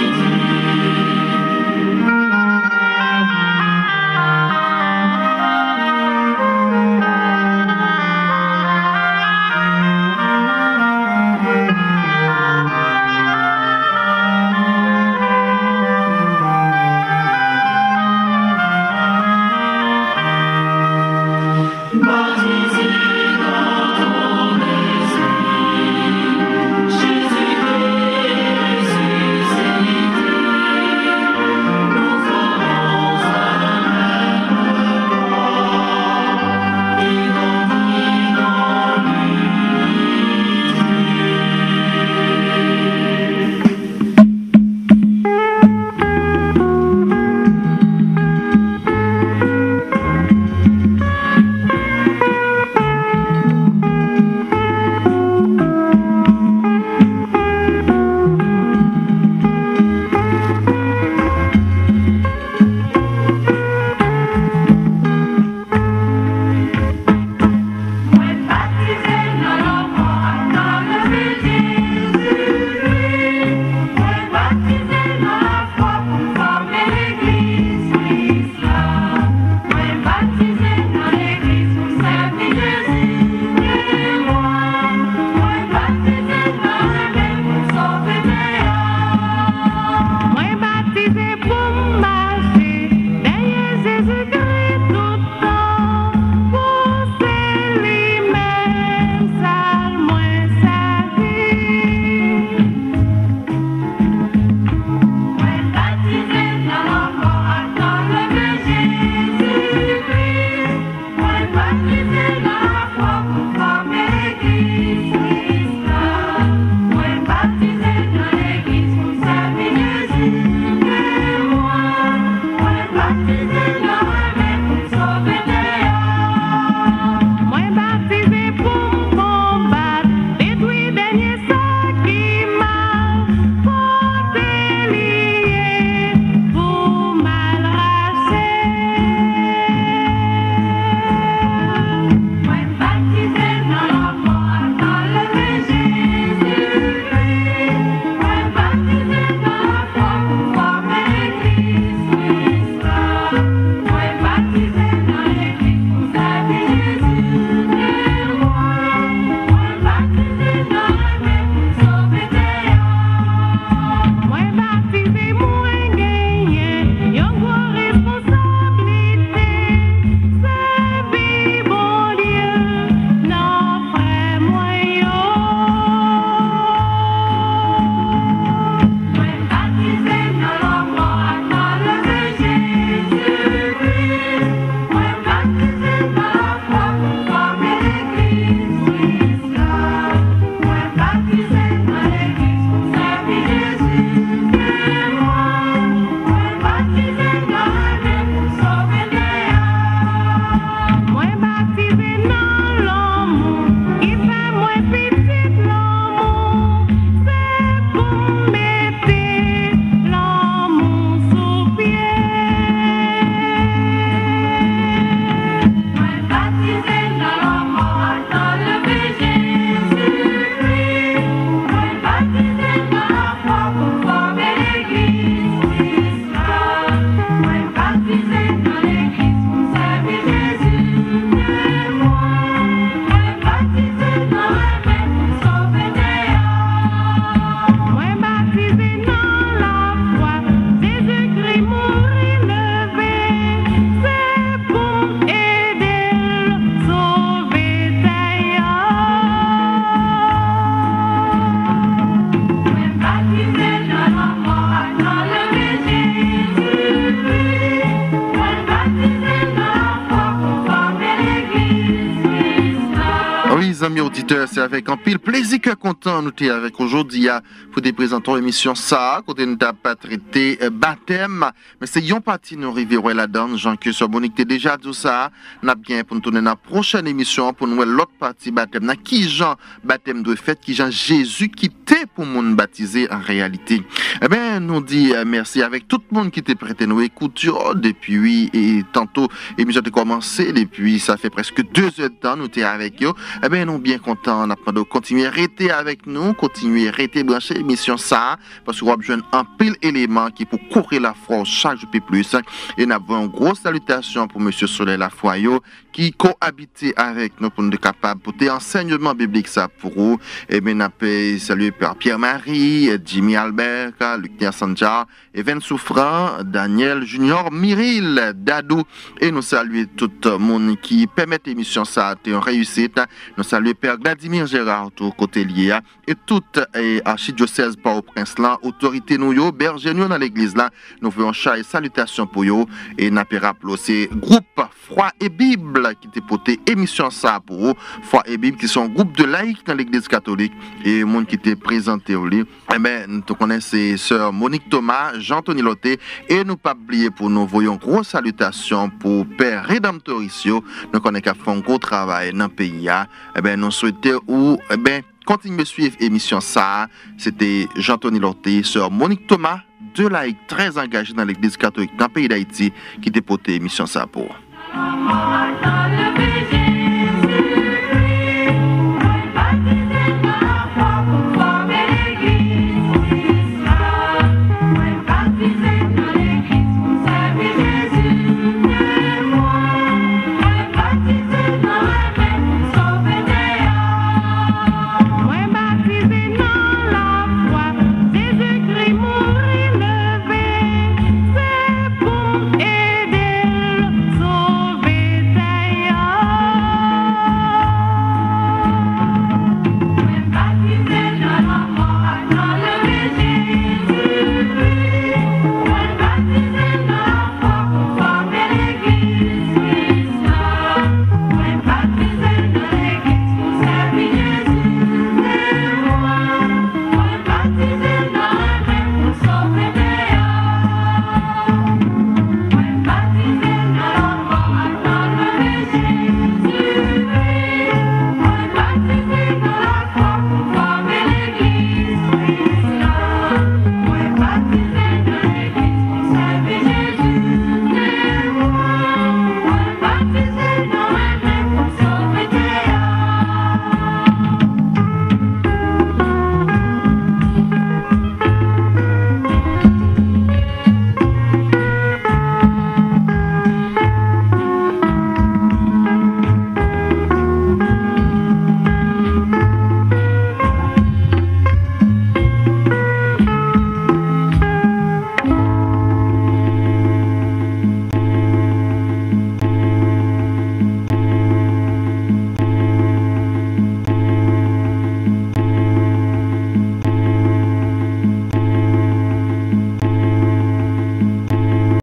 amis auditeurs, c'est avec un pile plaisir que content nous t'es avec aujourd'hui pour te présenter l'émission ça, côté nous t'a pas traité baptême, mais c'est yon partie nous arriver là-dedans, Jean que sur Monique t'es déjà dit ça, n'a bien pour nous tourner dans la prochaine émission pour nous l'autre partie baptême, n'a qui Jean baptême de fait, qui Jean Jésus qui t'est pour nous baptiser en réalité. Eh bien, nous dit merci avec tout le monde qui t'est prêté nous écouter depuis et tantôt l'émission a commencé depuis ça fait presque 2 heures de temps nous t'es avec eux. Eh bien, nous bien contents de continuer à rester avec nous, continuer à rester branché l'émission ça, parce qu'on a besoin un pile élément qui pour courir la foi chaque jour plus. Et nous avons une grosse salutation pour Monsieur Soleil Lafoyo qui cohabitait avec nous pour nous être capable de porter enseignement biblique ça pour vous. Et bien, nous avons salué Père Pierre-Marie, Jimmy Albert, Luc Sanja, Evan Souffrant, Daniel Junior, Myril, Dadou, et nous saluons tout le monde qui permet l'émission ça a été une réussite. Nous saluons Père Vladimir Gérard, tout côté lié, et toute archidiocèse Port-au-Prince là, autorité nous yo, berger nous dans l'église là, nous faisons chat et salutations pour yo, et nous rappelons c'est groupe Foi et Bible qui te porté émission ça pour vous, Foi et Bible qui sont un groupe de laïcs dans l'église catholique, et monde qui était présenté au lit. Eh bien, nous connaissons sœur Monique Thomas, Jean-Tony Loté, et nous pas oublier pour nous voyons grosse salutation pour Père Rédemptorisio, nous connaissons qu'à faire un gros travail dans le pays. Eh bien, nous souhaitons ou, eh bien, continuez à suivre l'émission ça. C'était Jean-Tony Loté, sœur Monique Thomas, deux laïcs très engagés dans l'église catholique dans le pays d'Haïti, qui déportait l'émission ça pour.